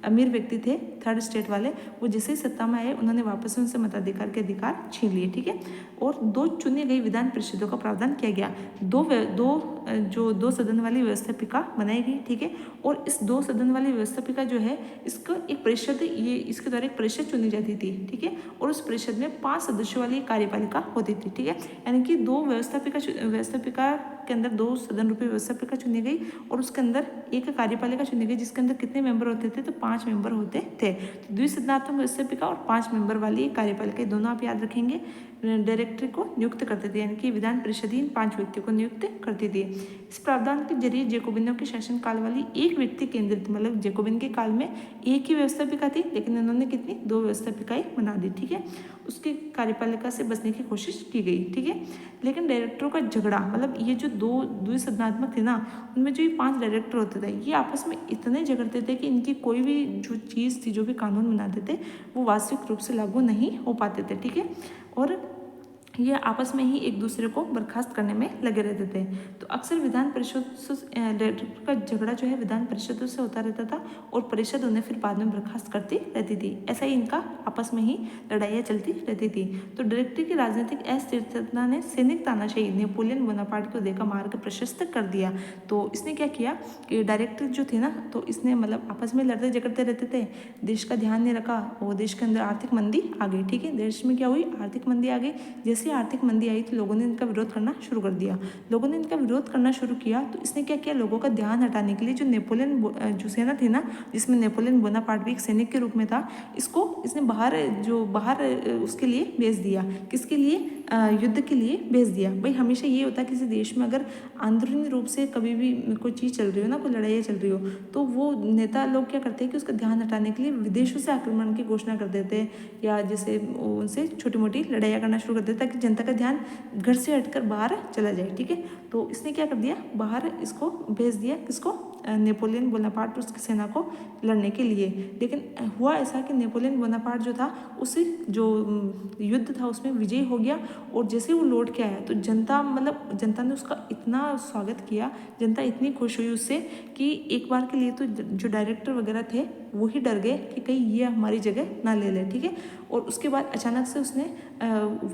अमीर व्यक्ति थे थर्ड स्टेट वाले, वो जैसे ही सत्ता में आए, उन्होंने वापस उनसे मताधिकार के अधिकार छीन लिए। ठीक है, और 2 चुनी गई विधान परिषदों का प्रावधान किया गया। दो सदन वाली व्यवस्थापिका बनाई गई। ठीक है, और इस 2 सदन वाली व्यवस्थापिका जो है, इसका एक परिषद, ये इसके द्वारा एक परिषद चुनी जाती थी। ठीक है, और उस परिषद में 5 सदस्यों वाली कार्यपालिका होती थी। ठीक है, यानी कि 2 व्यवस्थापिका के अंदर 2 सदन रूपी व्यवस्थापिका चुनी गई, और उसके अंदर एक कार्यपालिका चुनी गई जिसके अंदर कितने मेंबर होते थे, तो 5 मेंबर होते थे। तो द्विसदनात्मक व्यवस्थापिका और 5 मेंबर वाली कार्यपालिका, दोनों आप याद रखेंगे। डायरेक्टरी को नियुक्त करते थे, यानी कि विधान परिषद इन 5 व्यक्तियों को नियुक्त करती थी। इस प्रावधान के जरिए जैकोबिनों के शासन काल वाली एक व्यक्ति केंद्रित, मतलब जैकोबिन के काल में एक ही व्यवस्थापिका थी, लेकिन इन्होंने कितनी, 2 व्यवस्थापिकाएं बना दी। ठीक है, उसकी कार्यपालिका से बचने की कोशिश की गई। ठीक है, लेकिन डायरेक्टरों का झगड़ा, मतलब ये जो 2 द्विसदनात्मक थे ना, उनमें जो ये 5 डायरेक्टर होते थे, ये आपस में इतने झगड़ते थे कि इनकी कोई भी जो चीज़ थी, जो भी कानून बनाते थे, वो वास्तविक रूप से लागू नहीं हो पाते थे। ठीक है, और ये आपस में ही एक दूसरे को बर्खास्त करने में लगे रहते थे। तो अक्सर विधान परिषद डायरेक्टर का झगड़ा जो है विधान परिषदों से होता रहता था, और परिषद उन्हें फिर बाद में बर्खास्त करती रहती थी। ऐसा ही इनका आपस में ही लड़ाइयाँ चलती रहती थी। तो डायरेक्टरी की राजनीतिक अस्थिरता ने सैनिक तानाशाही नेपोलियन बोनापार्ट को देखा मार्ग प्रशस्त कर दिया। तो इसने क्या किया कि डायरेक्टर जो थे ना, तो इसने मतलब आपस में लड़ते झगड़ते रहते थे, देश का ध्यान नहीं रखा, और देश के अंदर आर्थिक मंदी आ गई। ठीक है, देश में क्या हुई, आर्थिक मंदी आ गई। जैसे आर्थिक मंदी आई तो लोगों ने इनका विरोध करना शुरू कर दिया। लोगों ने इनका विरोध करना शुरू किया, तो इसने क्या किया, लोगों का ध्यान हटाने के लिए जो नेपोलियन जो सेना थी ना, जिसमें नेपोलियन बोनापार्ट भी एक सैनिक के रूप में था, इसने बाहर उसके लिए भेज दिया। किसके लिए, युद्ध के लिए भेज दिया। भाई हमेशा ये होता है किसी देश में अगर अंदरूनी रूप से कभी भी कोई चीज़ चल रही हो ना, कोई लड़ाई चल रही हो, तो वो नेता लोग क्या करते हैं कि उसका ध्यान हटाने के लिए विदेशों से आक्रमण की घोषणा कर देते हैं, या जैसे उनसे छोटी मोटी लड़ाइयाँ करना शुरू कर देते हैं, ताकि जनता का ध्यान घर से हटकर बाहर चला जाए। ठीक है, तो इसने क्या कर दिया, बाहर इसको भेज दिया, किसको, नेपोलियन बोनापार्ट उसकी सेना को लड़ने के लिए। लेकिन हुआ ऐसा कि नेपोलियन बोनापार्ट जो था, उस जो युद्ध था उसमें विजयी हो गया, और जैसे वो लौट के आया तो जनता ने उसका इतना स्वागत किया, जनता इतनी खुश हुई उससे कि एक बार के लिए तो जो डायरेक्टर वगैरह थे वो ही डर गए कि कहीं ये हमारी जगह ना ले ले। ठीक है, और उसके बाद अचानक से उसने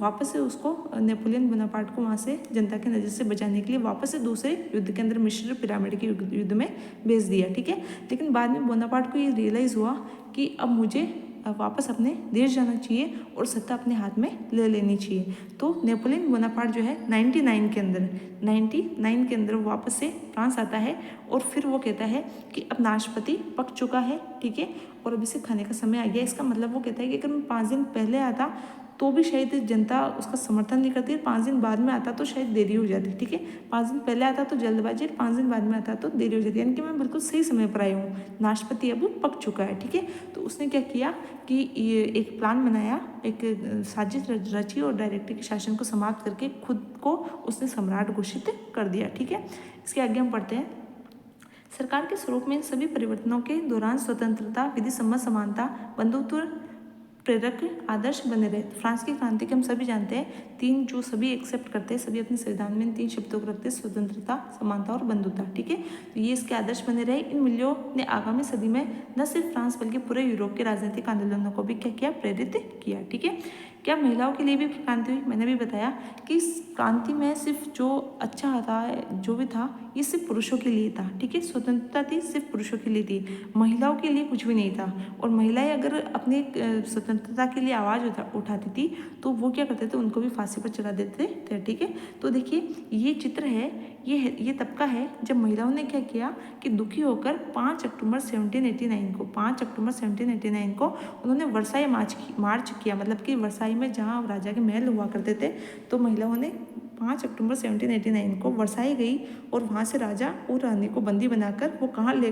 वापस से उसको नेपोलियन बोनापार्ट को वहाँ से जनता की नज़र से बचाने के लिए वापस से दूसरे युद्ध के अंदर, मिस्र पिरामिड के युद्ध में भेज दिया। ठीक है, लेकिन बाद में बोनापार्ट को ये रियलाइज़ हुआ कि अब मुझे वापस अपने देश जाना चाहिए और सत्ता अपने हाथ में ले लेनी चाहिए। तो नेपोलियन बोनापार्ट जो है 99 के अंदर वापस से फ्रांस आता है, और फिर वो कहता है कि अब नाशपाती पक चुका है। ठीक है, और अब इसे खाने का समय आ गया। इसका मतलब वो कहता है कि अगर मैं 5 दिन पहले आता तो भी शायद जनता उसका समर्थन नहीं करती, 5 दिन बाद में आता तो शायद देरी हो जाती। ठीक है, 5 दिन पहले आता तो जल्दबाजी, 5 दिन बाद में आता तो देरी हो जाती, यानी कि मैं बिल्कुल सही समय पर आई हूँ, नाशपाती अब पक चुका है। ठीक है, तो उसने क्या किया कि ये एक प्लान बनाया, एक साजिश रची, और डायरेक्टरी के शासन को समाप्त करके खुद को उसने सम्राट घोषित कर दिया। ठीक है, इसके आगे हम पढ़ते हैं सरकार के स्वरूप में सभी परिवर्तनों के दौरान स्वतंत्रता, विधि सम्मत समानता, बंधुत्व प्रेरक आदर्श बने रहे। फ्रांस की क्रांति के हम सभी जानते हैं, तीन जो सभी एक्सेप्ट करते हैं, सभी अपने संविधान में इन तीन शब्दों को रखते हैं, स्वतंत्रता, समानता और बंधुता। ठीक है, तो ये इसके आदर्श बने रहे। इन मूल्यों ने आगामी सदी में न सिर्फ फ्रांस बल्कि पूरे यूरोप के राजनीतिक आंदोलनों को भी क्या किया, प्रेरित किया। ठीक है, क्या महिलाओं के लिए भी क्रांति हुई? मैंने भी बताया कि इस क्रांति में सिर्फ जो अच्छा था, जो भी था, ये सिर्फ पुरुषों के लिए था। ठीक है, स्वतंत्रता थी सिर्फ पुरुषों के लिए थी, महिलाओं के लिए कुछ भी नहीं था। और महिलाएं अगर अपनी स्वतंत्रता के लिए आवाज़ उठाती थी तो वो क्या करते थे, उनको भी फांसी पर चढ़ा देते थे। ठीक है, तो देखिए ये चित्र है, ये तब का है जब महिलाओं ने क्या किया कि दुखी होकर 5 अक्टूबर 1789 को उन्होंने वर्साई मार्च किया। मतलब कि वर्साई में जहाँ राजा के महल हुआ करते थे, तो महिलाओं ने 5 अक्टूबर 1789 को वर्साई गई और वहाँ से राजा और रानी को बंदी बनाकर वो कहाँ ले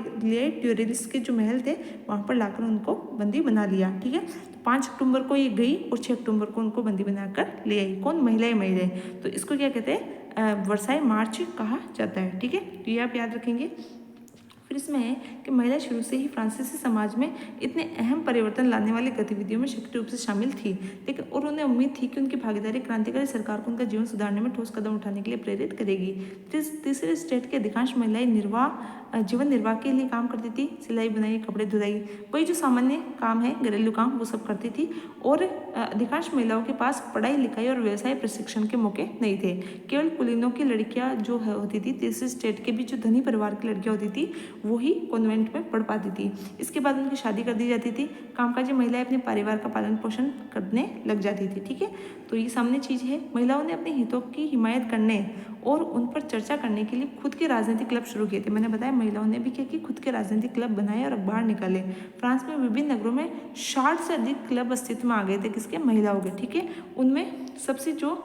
ट्यूरेलिस के जो महल थे वहाँ पर लाकर उनको बंदी बना लिया। ठीक है, तो 5 अक्टूबर को ये गई और 6 अक्टूबर को उनको बंदी बनाकर ले आई। कौन? महिलाएं। तो इसको क्या कहते हैं, वर्साई मार्च कहा जाता है। ठीक है, तो ये आप याद रखेंगे। फिर इसमें है कि महिला शुरू से ही फ्रांसीसी समाज में इतने अहम परिवर्तन लाने वाली गतिविधियों में सक्रिय रूप से शामिल थी, लेकिन और उन्हें उम्मीद थी कि उनकी भागीदारी क्रांतिकारी सरकार को उनका जीवन सुधारने में ठोस कदम उठाने के लिए प्रेरित करेगी। तीसरे स्टेट की अधिकांश महिलाएं जीवन निर्वाह के लिए काम करती थी, सिलाई बुनाई, कपड़े धुलाई, वही जो सामान्य काम है, घरेलू काम, वो सब करती थी। और अधिकांश महिलाओं के पास पढ़ाई लिखाई और व्यवसाय प्रशिक्षण के मौके नहीं थे। केवल कुलीनों की लड़कियां जो होती थी, तीसरे स्टेट के भी जो धनी परिवार की लड़कियां होती थी, वो ही कॉन्वेंट में पढ़ पाती थी। इसके बाद उनकी शादी कर दी जाती थी। कामकाजी महिलाएं अपने परिवार का पालन पोषण करने लग जाती थी। ठीक है, तो ये सामने चीज़ है। महिलाओं ने अपने हितों की हिमायत करने और उन पर चर्चा करने के लिए खुद के राजनीतिक क्लब शुरू किए थे। मैंने बताया महिलाओं ने भी क्या कि खुद के राजनीतिक क्लब बनाए और अखबार निकाले। फ्रांस में विभिन्न नगरों में 60 से अधिक क्लब अस्तित्व में आ गए थे, किसके? महिलाओं के। ठीक है, उनमें सबसे जो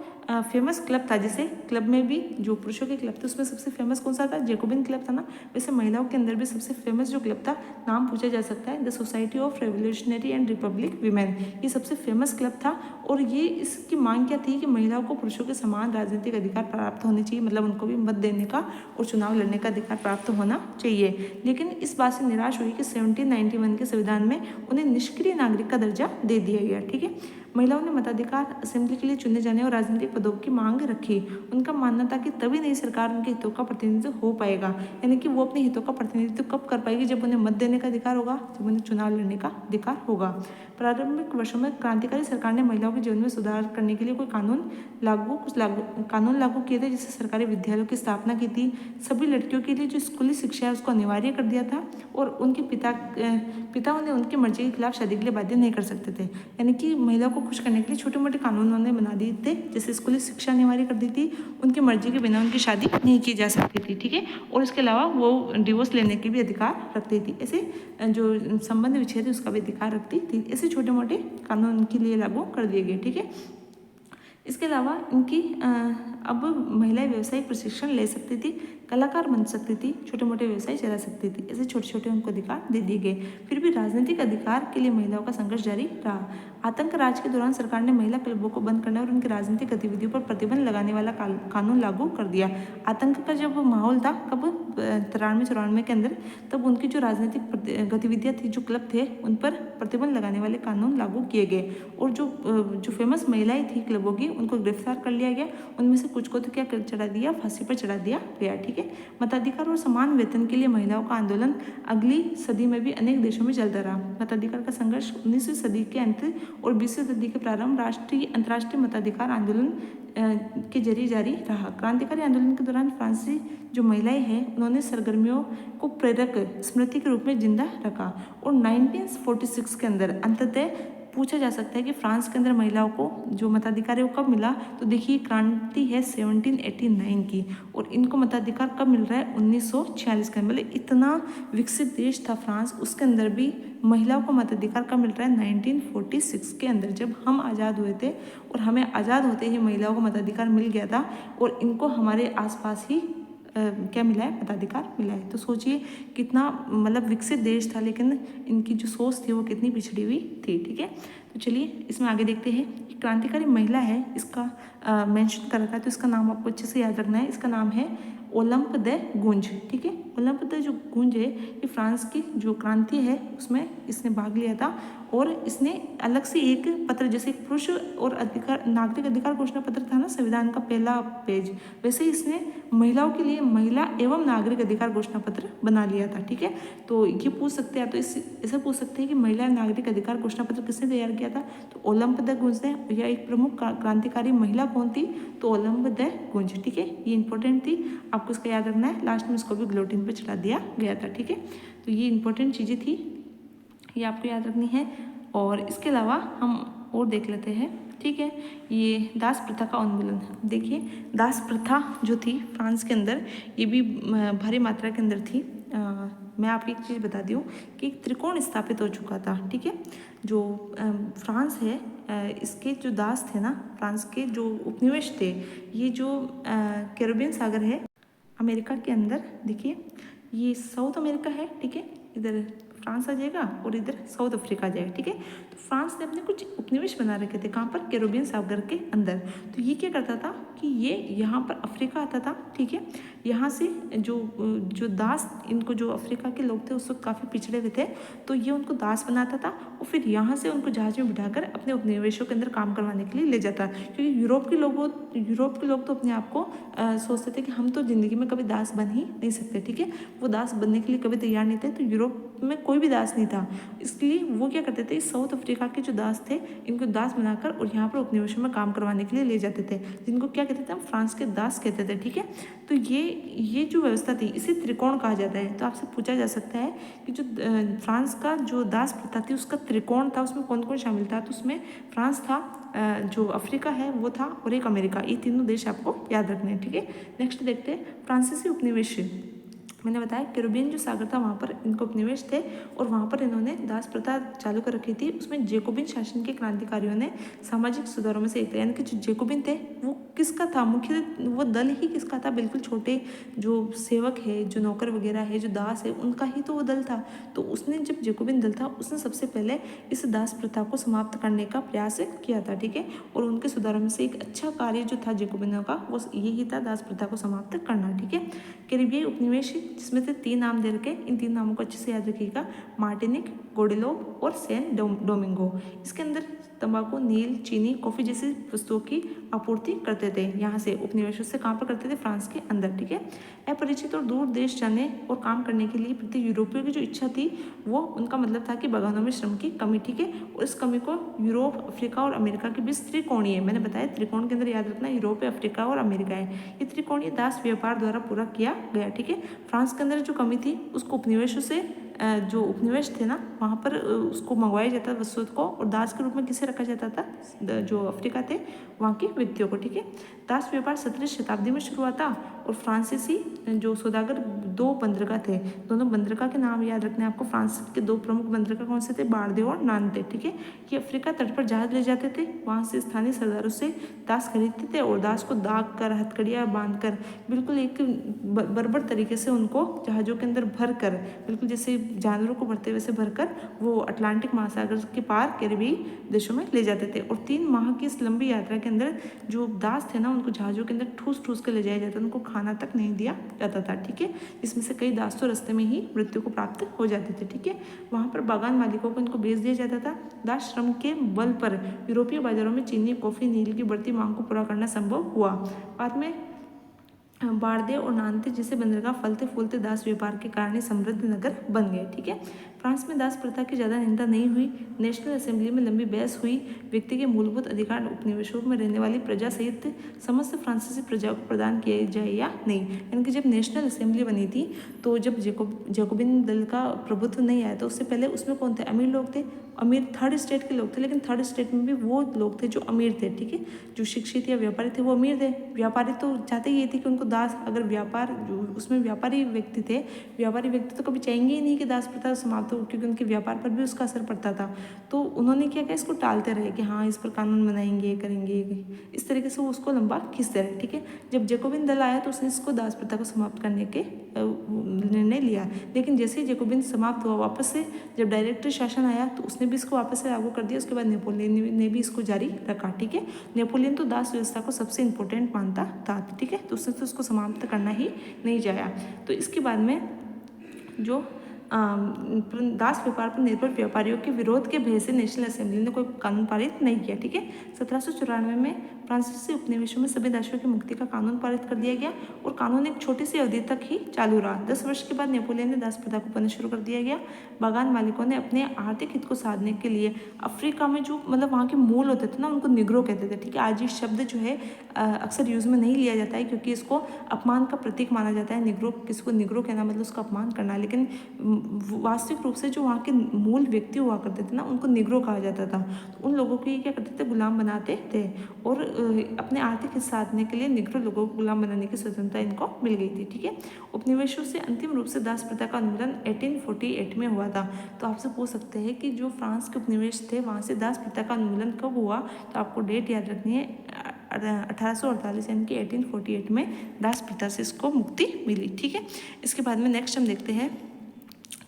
फेमस क्लब था, जैसे क्लब में भी जो पुरुषों के क्लब थे उसमें सबसे फेमस कौन सा था? जैकोबिन क्लब था ना। वैसे महिलाओं के अंदर भी सबसे फेमस जो क्लब था, नाम पूछा जा सकता है, the society of revolutionary and Republic women. ये सबसे फेमस क्लब था और ये इसकी मांग क्या थी कि महिलाओं को पुरुषों के समान राजनीतिक अधिकार प्राप्त होने चाहिए, मतलब उनको भी मत देने का और चुनाव लड़ने का अधिकार प्राप्त होना चाहिए। लेकिन इस बात से निराश हुई कि 1791 के संविधान में उन्हें निष्क्रिय नागरिक का दर्जा दे दिया गया। ठीक है, महिलाओं ने मताधिकार, असेंबली के लिए चुने जाने और राजनीतिक पदों की मांग रखी। उनका मानना था कि तभी नई सरकार उनके हितों का प्रतिनिधित्व हो पाएगा, यानी कि वो अपने हितों का प्रतिनिधित्व कब कर पाएगी? जब उन्हें मत देने का अधिकार होगा, जब उन्हें चुनाव लड़ने का अधिकार होगा। प्रारंभिक वर्षों में क्रांतिकारी सरकार ने महिलाओं के जीवन में सुधार करने के लिए कोई कानून लागू किए थे, जैसे सरकारी विद्यालयों की स्थापना की थी। सभी लड़कियों के लिए जो स्कूली शिक्षा है उसको अनिवार्य कर दिया था और उनके पिता उन्हें उनकी मर्जी के खिलाफ शादी के लिए बाध्य नहीं कर सकते थे। यानी कि महिलाओं को खुश करने के लिए छोटे मोटे कानून उन्होंने बना दिए थे, जैसे स्कूली शिक्षा अनिवार्य कर दी थी, उनकी मर्जी के बिना उनकी शादी नहीं की जा सकती थी। ठीक है, और इसके अलावा वो डिवोर्स लेने के भी अधिकार रखती थी। ऐसे जो संबंध विच्छेद है उसका भी अधिकार रखती थी। ऐसे छोटे मोटे कानून उनके लिए लागू कर दिए गए। ठीक है, इसके अलावा इनकी अब महिलाएं व्यवसायिक प्रशिक्षण ले सकती थी, कलाकार बन सकती थी, छोटे मोटे व्यवसाय चला सकती थी। ऐसे छोटे छोटे उनको अधिकार दे दिए गए। फिर भी राजनीतिक अधिकार के लिए महिलाओं का संघर्ष जारी रहा। आतंक राज के दौरान सरकार ने महिला क्लबों को बंद करने और उनकी राजनीतिक गतिविधियों पर प्रतिबंध लगाने वाला कानून लागू कर दिया। आतंक का जब माहौल था, कब? 93-94 के अंदर, तब उनकी जो राजनीतिक गतिविधियाँ थी, जो क्लब थे, उन पर प्रतिबंध लगाने वाले कानून लागू किए गए और जो फेमस महिलाएं थी क्लबों की, उनको गिरफ्तार कर लिया गया। उनमें से कुछ को तो क्या चढ़ा दिया, फांसी पर चढ़ा दिया गया। ठीक है, मताधिकार और समान वेतन के लिए महिलाओं का आंदोलन अगली सदी में भी अनेक देशों में चलता रहा। मताधिकार का संघर्ष 19वीं सदी के अंत और 20वीं सदी के प्रारंभ अंतर्राष्ट्रीय मताधिकार आंदोलन के जरिए जारी रहा। क्रांतिकारी आंदोलन के दौरान फ्रांसीसी जो महिलाएं हैं, उन्होंने सरगर्मियों को प्रेरक स्मृति के रूप में जिंदा रखा और 1946 के अंदर अंततः पूछा जा सकता है कि फ्रांस के अंदर महिलाओं को जो मताधिकार है वो कब मिला? तो देखिए क्रांति है 1789 की और इनको मताधिकार कब मिल रहा है? 1946 के अंदर। मतलब इतना विकसित देश था फ्रांस, उसके अंदर भी महिलाओं को मताधिकार कब मिल रहा है? 1946 के अंदर, जब हम आज़ाद हुए थे और हमें आज़ाद होते ही महिलाओं को मताधिकार मिल गया था और इनको हमारे आसपास ही क्या मिला है? मताधिकार मिला है। तो सोचिए कितना मतलब विकसित देश था, लेकिन इनकी जो सोच थी वो कितनी पिछड़ी हुई थी। ठीक है, तो चलिए इसमें आगे देखते हैं। क्रांतिकारी महिला है, इसका मेंशन कर रखा है, तो इसका नाम आपको अच्छे से याद रखना है। इसका नाम है ओलंप द गूंज। ठीक है, ओलंपिक जो गूंज है ये फ्रांस की जो क्रांति है उसमें इसने भाग लिया था और इसने अलग से एक पत्र, जैसे पुरुष और अधिकार नागरिक अधिकार घोषणा पत्र था ना संविधान का पहला पेज, वैसे ही इसने महिलाओं के लिए महिला एवं नागरिक अधिकार घोषणा पत्र बना लिया था। ठीक है, तो ये पूछ सकते हैं, तो ऐसे पूछ सकते हैं कि महिला नागरिक अधिकार घोषणा पत्र किसने तैयार किया था, तो ओलंपिक गूंज ने। या एक प्रमुख क्रांतिकारी महिला कौन थी, तो ओलंपिक गूंज। ठीक है, ये इंपॉर्टेंट थी, आपको इसका याद रखना है। लास्ट में इसको भी ग्लोटिन पे चढ़ा दिया गया था। ठीक है, तो ये इंपॉर्टेंट चीज़ें थी, ये आपको याद रखनी है। और इसके अलावा हम और देख लेते हैं। ठीक है, ये दास प्रथा का उन्मूलन। देखिए, दास प्रथा जो थी फ्रांस के अंदर, ये भी भारी मात्रा के अंदर थी। मैं आपको एक चीज़ बता दूँ कि एक त्रिकोण स्थापित हो चुका था। ठीक है, जो फ्रांस है इसके जो दास थे ना, फ्रांस के जो उपनिवेश थे, ये जो कैरिबियन सागर है अमेरिका के अंदर, देखिए ये साउथ अमेरिका है। ठीक है, इधर फ्रांस आ जाएगा और इधर साउथ अफ्रीका आ जाएगा। ठीक है, तो फ्रांस ने अपने कुछ उपनिवेश बना रखे थे, कहाँ पर, कैरिबियन सागर के अंदर। तो ये क्या करता था कि ये यहाँ पर अफ्रीका आता था। ठीक है, यहाँ से जो दास, इनको जो अफ्रीका के लोग थे उस वक्त काफ़ी पिछड़े हुए थे, तो ये उनको दास बनाता था और फिर यहाँ से उनको जहाज में बिठाकर अपने उपनिवेशों के अंदर काम करवाने के लिए ले जाता। क्योंकि यूरोप के लोग तो अपने आप को सोचते थे कि हम तो ज़िंदगी में कभी दास बन ही नहीं सकते। ठीक है, वो दास बनने के लिए कभी तैयार नहीं थे, तो यूरोप में कोई भी दास नहीं था। इसलिए वो क्या करते थे, साउथ अफ्रीका के जो दास थे इनको दास बनाकर और यहाँ पर उपनिवेशों में काम करवाने के लिए ले जाते थे, जिनको क्या कहते थे, हम फ्रांस के दास कहते थे। ठीक है, तो ये जो व्यवस्था थी इसे त्रिकोण कहा जाता है। तो आपसे पूछा जा सकता है कि जो फ्रांस का जो दास प्रथा थी उसका त्रिकोण था, उसमें कौन कौन शामिल था, तो उसमें फ्रांस था, जो अफ्रीका है वो था, और एक अमेरिका। ये तीनों देश आपको याद रखने हैं। ठीक है, नेक्स्ट देखते हैं फ्रांसीसी उपनिवेश। मैंने बताया कैरिबियन जो सागर था वहाँ पर इनको उपनिवेश थे और वहाँ पर इन्होंने दास प्रथा चालू कर रखी थी। उसमें जेकोबिन शासन के क्रांतिकारियों ने सामाजिक सुधारों में से एक था, यानी कि जो जेकोबिन थे वो किसका था, मुख्य वो दल ही किसका था, बिल्कुल छोटे जो सेवक है, जो नौकर वगैरह है, जो दास है, उनका ही तो वो दल था। तो उसने, जब जेकोबिन दल था, उसने सबसे पहले इस दास प्रथा को समाप्त करने का प्रयास किया था। ठीक है, और उनके सुधारों में से एक अच्छा कार्य जो था जेकोबिनों का वो यही था, दास प्रथा को समाप्त करना। ठीक है, कैरिबियन उपनिवेश जिसमें से 3 नाम दे रखे, इन 3 नामों को अच्छे से याद रखिएगा, मार्टिनिक, गोडेलोप और सैन डोमिंगो। इसके अंदर तंबाकू, नील, चीनी, कॉफ़ी जैसी वस्तुओं की आपूर्ति करते थे। यहाँ से उपनिवेशों से कहाँ पर करते थे, फ्रांस के अंदर। ठीक है, अपरिचित और दूर देश जाने और काम करने के लिए प्रति यूरोपियों की जो इच्छा थी वो उनका मतलब था कि बागानों में श्रम की कमी। ठीक है, और इस कमी को यूरोप, अफ्रीका और अमेरिका के बीच त्रिकोणीय, मैंने बताया त्रिकोण के अंदर याद रखना यूरोप, अफ्रीका और अमेरिका है, ये त्रिकोणीय दास व्यापार द्वारा पूरा किया गया। ठीक है, फ्रांस के अंदर जो कमी थी उसको उपनिवेशों से, जो उपनिवेश थे ना वहाँ पर उसको मंगवाया जाता था वस्तु को, और दास के रूप में किसे रखा जाता था, जो अफ्रीका थे वहाँ के व्यक्तियों को। ठीक है, दास व्यापार 17वीं शताब्दी में शुरू हुआ था और फ्रांसीसी जो सौदागर 2 बंदरगाह थे, दोनों बंदरगाह के नाम याद रखने आपको। फ्रांस के 2 प्रमुख बंदरगाह कौन से थे, बारदे और नानते। ठीक है, ये अफ्रीका तट पर जहाज ले जाते थे, वहाँ से स्थानीय सरदारों से दास खरीदते थे और दास को दाग कर, हथकड़ियाँ बांध कर, बिल्कुल एक बर्बर तरीके से उनको जहाज़ों के अंदर भर कर, बिल्कुल जैसे जानवरों को भरते वैसे भरकर वो अटलांटिक महासागर के पार कैरिबियन देशों में ले जाते थे। और 3 माह की इस लंबी यात्रा के अंदर जो दास थे ना उनको जहाज़ों के अंदर ठूस ठूस के ले जाया जाता, उनको खाना तक नहीं दिया जाता था। ठीक है, इसमें से कई दास तो रास्ते में ही मृत्यु को प्राप्त हो जाते थे। ठीक है, वहाँ पर बागान मालिकों को इनको बेच दिया जाता था। दास श्रम के बल पर यूरोपीय बाजारों में चीनी, कॉफ़ी, नील की बढ़ती मांग को पूरा करना संभव हुआ। बाद में बारदे और नानते जैसे बंदरगाह फलते फूलते दास व्यापार के कारण ही समृद्ध नगर बन गए। ठीक है, फ्रांस में दास प्रथा की ज़्यादा निंदा नहीं हुई। नेशनल असेंबली में लंबी बहस हुई। व्यक्ति के मूलभूत अधिकार उपनिवेशों में रहने वाली प्रजा सहित समस्त फ्रांसीसी प्रजा को प्रदान किए जाए या नहीं। यानी कि जब नेशनल असेंबली बनी थी तो जब जैकोबिन दल का प्रभुत्व नहीं आया तो उससे पहले उसमें कौन थे, अमीर लोग थे, अमीर थर्ड स्टेट के लोग थे, लेकिन थर्ड स्टेट में भी वो लोग थे जो अमीर थे। ठीक है, जो शिक्षित या व्यापारी थे वो अमीर थे। व्यापारी तो चाहते ये थे कि उनको दास, अगर व्यापार उसमें व्यापारी व्यक्ति थे, व्यापारी व्यक्ति तो कभी चाहेंगे ही नहीं कि दास प्रथा समाप्त हो, क्योंकि उनके व्यापार पर भी उसका असर पड़ता था। तो उन्होंने क्या किया, इसको टालते रहे कि हाँ इस पर कानून बनाएंगे, करेंगे, इस तरीके से वो उसको लंबा खींचते रहे। ठीक है, जब जैकोबिन दल आया तो उसने इसको दास प्रथा को समाप्त करने के निर्णय लिया, लेकिन जैसे ही जैकोबिन समाप्त हुआ वापस से जब डायरेक्टर शासन आया तो उसने भी इसको वापस से लागू कर दिया। उसके बाद नेपोलियन ने भी इसको जारी रखा। ठीक है, नेपोलियन तो दास व्यवस्था को सबसे इंपॉर्टेंट मानता था। ठीक है, तो उसने तो उसको समाप्त करना ही नहीं चाहा। तो इसके बाद में जो दास व्यापार पर निर्भर व्यापारियों के विरोध के भय से नेशनल असेंबली ने कोई कानून पारित नहीं किया। ठीक है, 1794 में फ्रांसीसी उपनिवेशों में सभी दासों की मुक्ति का कानून पारित कर दिया गया और कानून एक छोटी सी अवधि तक ही चालू रहा। 10 वर्ष के बाद नेपोलियन ने दास प्रथा को बंद शुरू कर दिया गया। बागान मालिकों ने अपने आर्थिक हित को साधने के लिए अफ्रीका में जो मतलब वहाँ के मूल होते थे ना, उनको निग्रो कहते थे। ठीक है, आज ये शब्द जो है अक्सर यूज़ में नहीं लिया जाता है क्योंकि इसको अपमान का प्रतीक माना जाता है। निग्रो, किसी को निग्रो कहना मतलब उसका अपमान करना, लेकिन वास्तविक रूप से जो वहाँ के मूल व्यक्ति हुआ करते थे ना, उनको निग्रो कहा जाता था। तो उन लोगों को ये क्या करते थे, गुलाम बनाते थे और अपने आर्थिक हित साधने के लिए निग्रो लोगों को गुलाम बनाने की स्वतंत्रता इनको मिल गई थी। ठीक है, उपनिवेशों से अंतिम रूप से दास प्रथा का उन्मूलन 1848 में हुआ था। तो आपसे पूछ सकते हैं कि जो फ्रांस के उपनिवेश थे वहाँ से दास प्रथा का उन्मूलन कब हुआ, तो आपको डेट याद रखनी है 1848 यानी कि 1848 में दास प्रथा से इसको मुक्ति मिली। ठीक है, इसके बाद में नेक्स्ट हम देखते हैं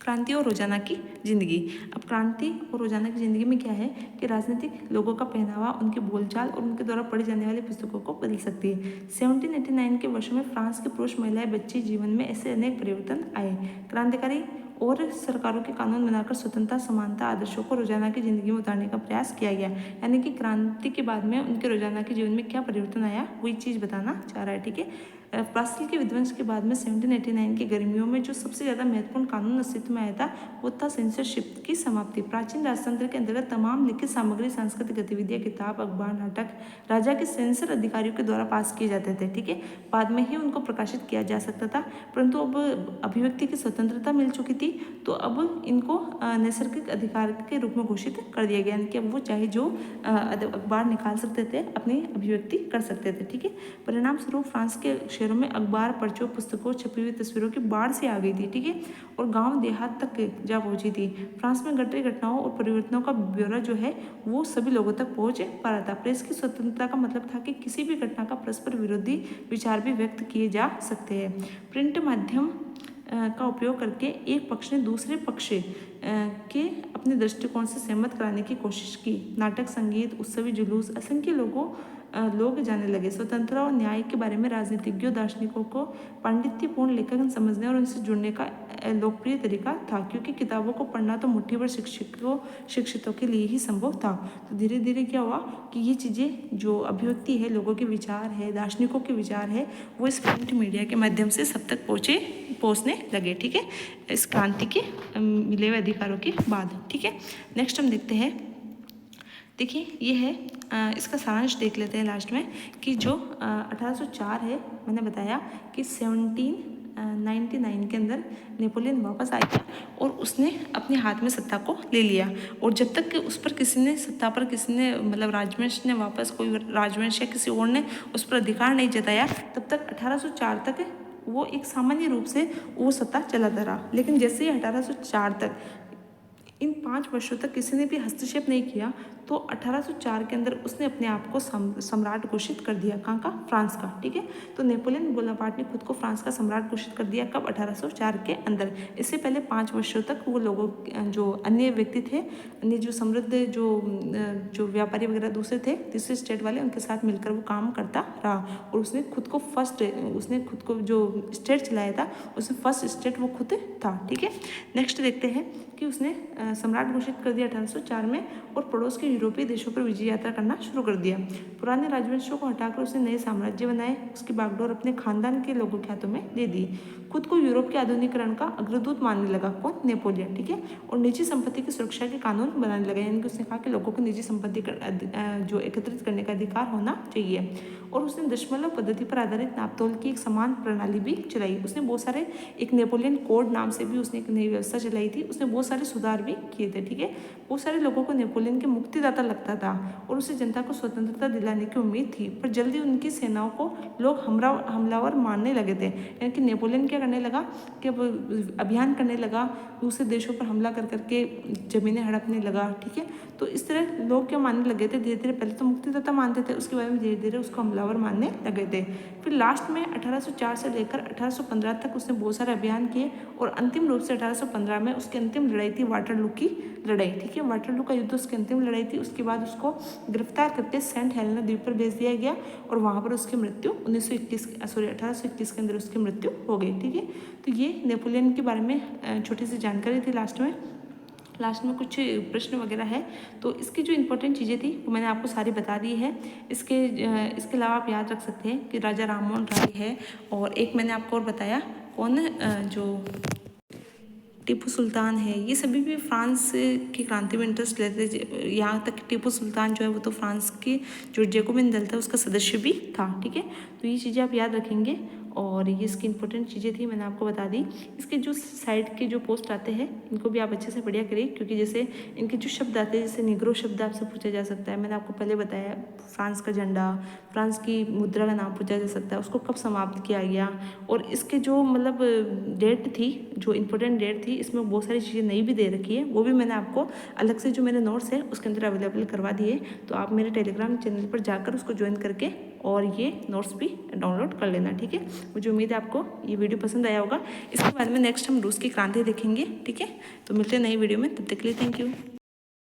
क्रांति और रोजाना की जिंदगी। अब क्रांति और रोजाना की जिंदगी में क्या है कि राजनीतिक लोगों का पहनावा, उनके बोलचाल और उनके द्वारा पढ़ी जाने वाली पुस्तकों को बदल सकती है। 1789 के वर्षों में फ्रांस के पुरुष, महिलाएं, बच्चे जीवन में ऐसे अनेक परिवर्तन आए। क्रांतिकारी और सरकारों के कानून बनाकर स्वतंत्रता, समानता आदर्शों को रोजाना की जिंदगी में उतारने का प्रयास किया गया। यानी कि क्रांति के बाद में उनके रोजाना के जीवन में क्या परिवर्तन आया, वही चीज़ बताना चाह रहा है। ठीक है, ब्राजील के विध्वंस के बाद में 1789 की गर्मियों में जो सबसे ज़्यादा महत्वपूर्ण कानून अस्तित्व में आया था वो था सेंसरशिप की समाप्ति। प्राचीन राजतंत्र के अंतर्गत तमाम लिखित सामग्री, सांस्कृतिक गतिविधियां, किताब, अखबार, नाटक राजा के सेंसर अधिकारियों के द्वारा पास किए जाते थे। ठीक है, बाद में ही उनको प्रकाशित किया जा सकता था, परंतु अब अभिव्यक्ति की स्वतंत्रता मिल चुकी थी, तो अब इनको नैसर्गिक अधिकार के रूप में घोषित कर दिया गया। यानी कि अब वो चाहे जो अखबार निकाल सकते थे, अपनी अभिव्यक्ति कर सकते थे। ठीक है, परिणाम स्वरूप फ्रांस के शहरों में अखबार, पर्चों, पुस्तकों, छपी हुई तस्वीरों की बाढ़ से आ गई थी। ठीक है, और गांव देहात तक जा पहुंची थी। फ्रांस में घट रही घटनाओं और परिवर्तनों का ब्यौरा जो है वो सभी लोगों तक पहुंच पा रहा था। प्रेस की स्वतंत्रता का मतलब था कि किसी भी घटना का परस्पर विरोधी विचार भी व्यक्त किए जा सकते हैं। प्रिंट माध्यम का उपयोग करके एक पक्ष ने दूसरे पक्ष के अपने दृष्टिकोण से सहमत कराने की कोशिश की। नाटक, संगीत, उत्सवी जुलूस, असंख्य लोग जाने लगे। स्वतंत्रता और न्याय के बारे में राजनीतिज्ञों, दार्शनिकों को पांडित्यपूर्ण लेखन समझने और उनसे जुड़ने का लोकप्रिय तरीका था, क्योंकि किताबों को पढ़ना तो मुट्ठी भर शिक्षितों के लिए ही संभव था। तो धीरे धीरे क्या हुआ कि ये चीज़ें जो अभिव्यक्ति है, लोगों के विचार है, दार्शनिकों के विचार है, वो इस प्रिंट मीडिया के माध्यम से सब तक पहुँचने लगे। ठीक है, इस क्रांति के मिले हुए अधिकारों के बाद। ठीक है, नेक्स्ट हम देखते हैं, देखिए ये है इसका सारांश देख लेते हैं लास्ट में कि जो 1804 है, मैंने बताया कि 1799 के अंदर नेपोलियन वापस आया और उसने अपने हाथ में सत्ता को ले लिया। और जब तक कि उस पर किसी ने मतलब राजवंश ने वापस, कोई राजवंश या किसी और ने उस पर अधिकार नहीं जताया, तब तक 1804 तक वो एक सामान्य रूप से वो सत्ता चलाता रहा। लेकिन जैसे ही 1804 तक, इन 5 वर्षों तक किसी ने भी हस्तक्षेप नहीं किया, तो 1804 के अंदर उसने अपने आप को सम्राट घोषित कर दिया। कहाँ का? फ्रांस का। ठीक है, तो नेपोलियन बोनापार्ट ने खुद को फ्रांस का सम्राट घोषित कर दिया। कब? 1804 के अंदर। इससे पहले 5 वर्षों तक वो लोगों, जो अन्य व्यक्ति थे, अन्य जो समृद्ध जो व्यापारी वगैरह दूसरे थे, तीसरे स्टेट वाले, उनके साथ मिलकर वो काम करता रहा। और उसने खुद को जो स्टेट चलाया था, उसमें फर्स्ट स्टेट वो खुद था। ठीक है, नेक्स्ट देखते हैं कि उसने सम्राट घोषित कर दिया 1804 में और पड़ोस के यूरोपीय देशों पर विजय यात्रा करना शुरू कर दिया। पुराने राजवंशों को हटाकर उसने नए साम्राज्य बनाए। उसकी बागडोर अपने खानदान के लोगों के हाथों में दे दी। खुद को यूरोप के आधुनिकीकरण का अग्रदूत मानने लगा। कौन? नेपोलियन। ठीक है, और निजी संपत्ति की सुरक्षा के कानून बनाने लगा। यानी कि उसने कहा कि लोगों को निजी संपत्ति जो एकत्रित करने का अधिकार होना चाहिए। और उसने दशमलव पद्धति पर आधारित नापतोल की एक समान प्रणाली भी चलाई। उसने बहुत सारे, एक नेपोलियन कोड नाम से भी उसने एक नई व्यवस्था चलाई थी। उसने बहुत सारे सुधार भी किए थे। ठीक है, बहुत सारे लोगों को नेपोलियन के मुक्तिदाता लगता था और उसे जनता को स्वतंत्रता दिलाने की उम्मीद थी। पर जल्दी उनकी सेनाओं को लोग हमलावर मानने लगे थे। यानी कि नेपोलियन क्या करने लगा कि अब अभियान करने लगा, दूसरे देशों पर हमला कर करके जमीनें हड़पने लगा। ठीक है, तो इस तरह लोग क्या मानने लगे थे, धीरे धीरे, पहले तो मुक्तिदाता मानते थे, उसके बाद में धीरे धीरे उसको हमलावर मानने लगे थे। फिर लास्ट में 1804 से लेकर 1815 तक उसने बहुत सारे अभियान किए और अंतिम रूप से 1815 में उसकी अंतिम लड़ाई थी वाटरलू की लड़ाई, ठीक है। वाटरलू का युद्ध उसकी अंतिम लड़ाई थी। उसके बाद उसको गिरफ्तार करके सेंट हेलेना द्वीप पर भेज दिया गया और वहाँ पर उसकी मृत्यु 1821 के अंदर उसकी मृत्यु हो गई, ठीक है। तो ये नेपोलियन के बारे में छोटी सी जानकारी थी। लास्ट में कुछ प्रश्न वगैरह है, तो इसकी जो इम्पोर्टेंट चीज़ें थी वो मैंने आपको सारी बता दी है। इसके अलावा आप याद रख सकते हैं कि राजा राममोहन राय है, और एक मैंने आपको और बताया कौन, जो टीपू सुल्तान है। ये सभी भी फ्रांस की क्रांति में इंटरेस्ट लेते थे। यहाँ तक टीपू सुल्तान जो है वो तो फ्रांस के जो जैकोबिन दल था उसका सदस्य भी था, ठीक है। तो ये चीज़ें आप याद रखेंगे, और ये इसकी इंपॉर्टेंट चीज़ें थी, मैंने आपको बता दी। इसके जो साइड के जो पोस्ट आते हैं इनको भी आप अच्छे से बढ़िया करिए, क्योंकि जैसे इनके जो शब्द आते हैं, जैसे निग्रो शब्द आपसे पूछा जा सकता है। मैंने आपको पहले बताया फ्रांस का झंडा, फ्रांस की मुद्रा का नाम पूछा जा सकता है, उसको कब समाप्त किया गया, और इसके जो मतलब डेट थी, जो इम्पोर्टेंट डेट थी, इसमें बहुत सारी चीज़ें नई भी दे रखी है। वो भी मैंने आपको अलग से जो मेरे नोट्स है उसके अंदर अवेलेबल करवा दिए। तो आप मेरे टेलीग्राम चैनल पर जाकर उसको ज्वाइन करके और ये नोट्स भी डाउनलोड कर लेना, ठीक है। मुझे उम्मीद है आपको ये वीडियो पसंद आया होगा। इसके बाद में नेक्स्ट हम रूस की क्रांति देखेंगे, ठीक है। तो मिलते हैं नई वीडियो में, तब तक के लिए थैंक यू।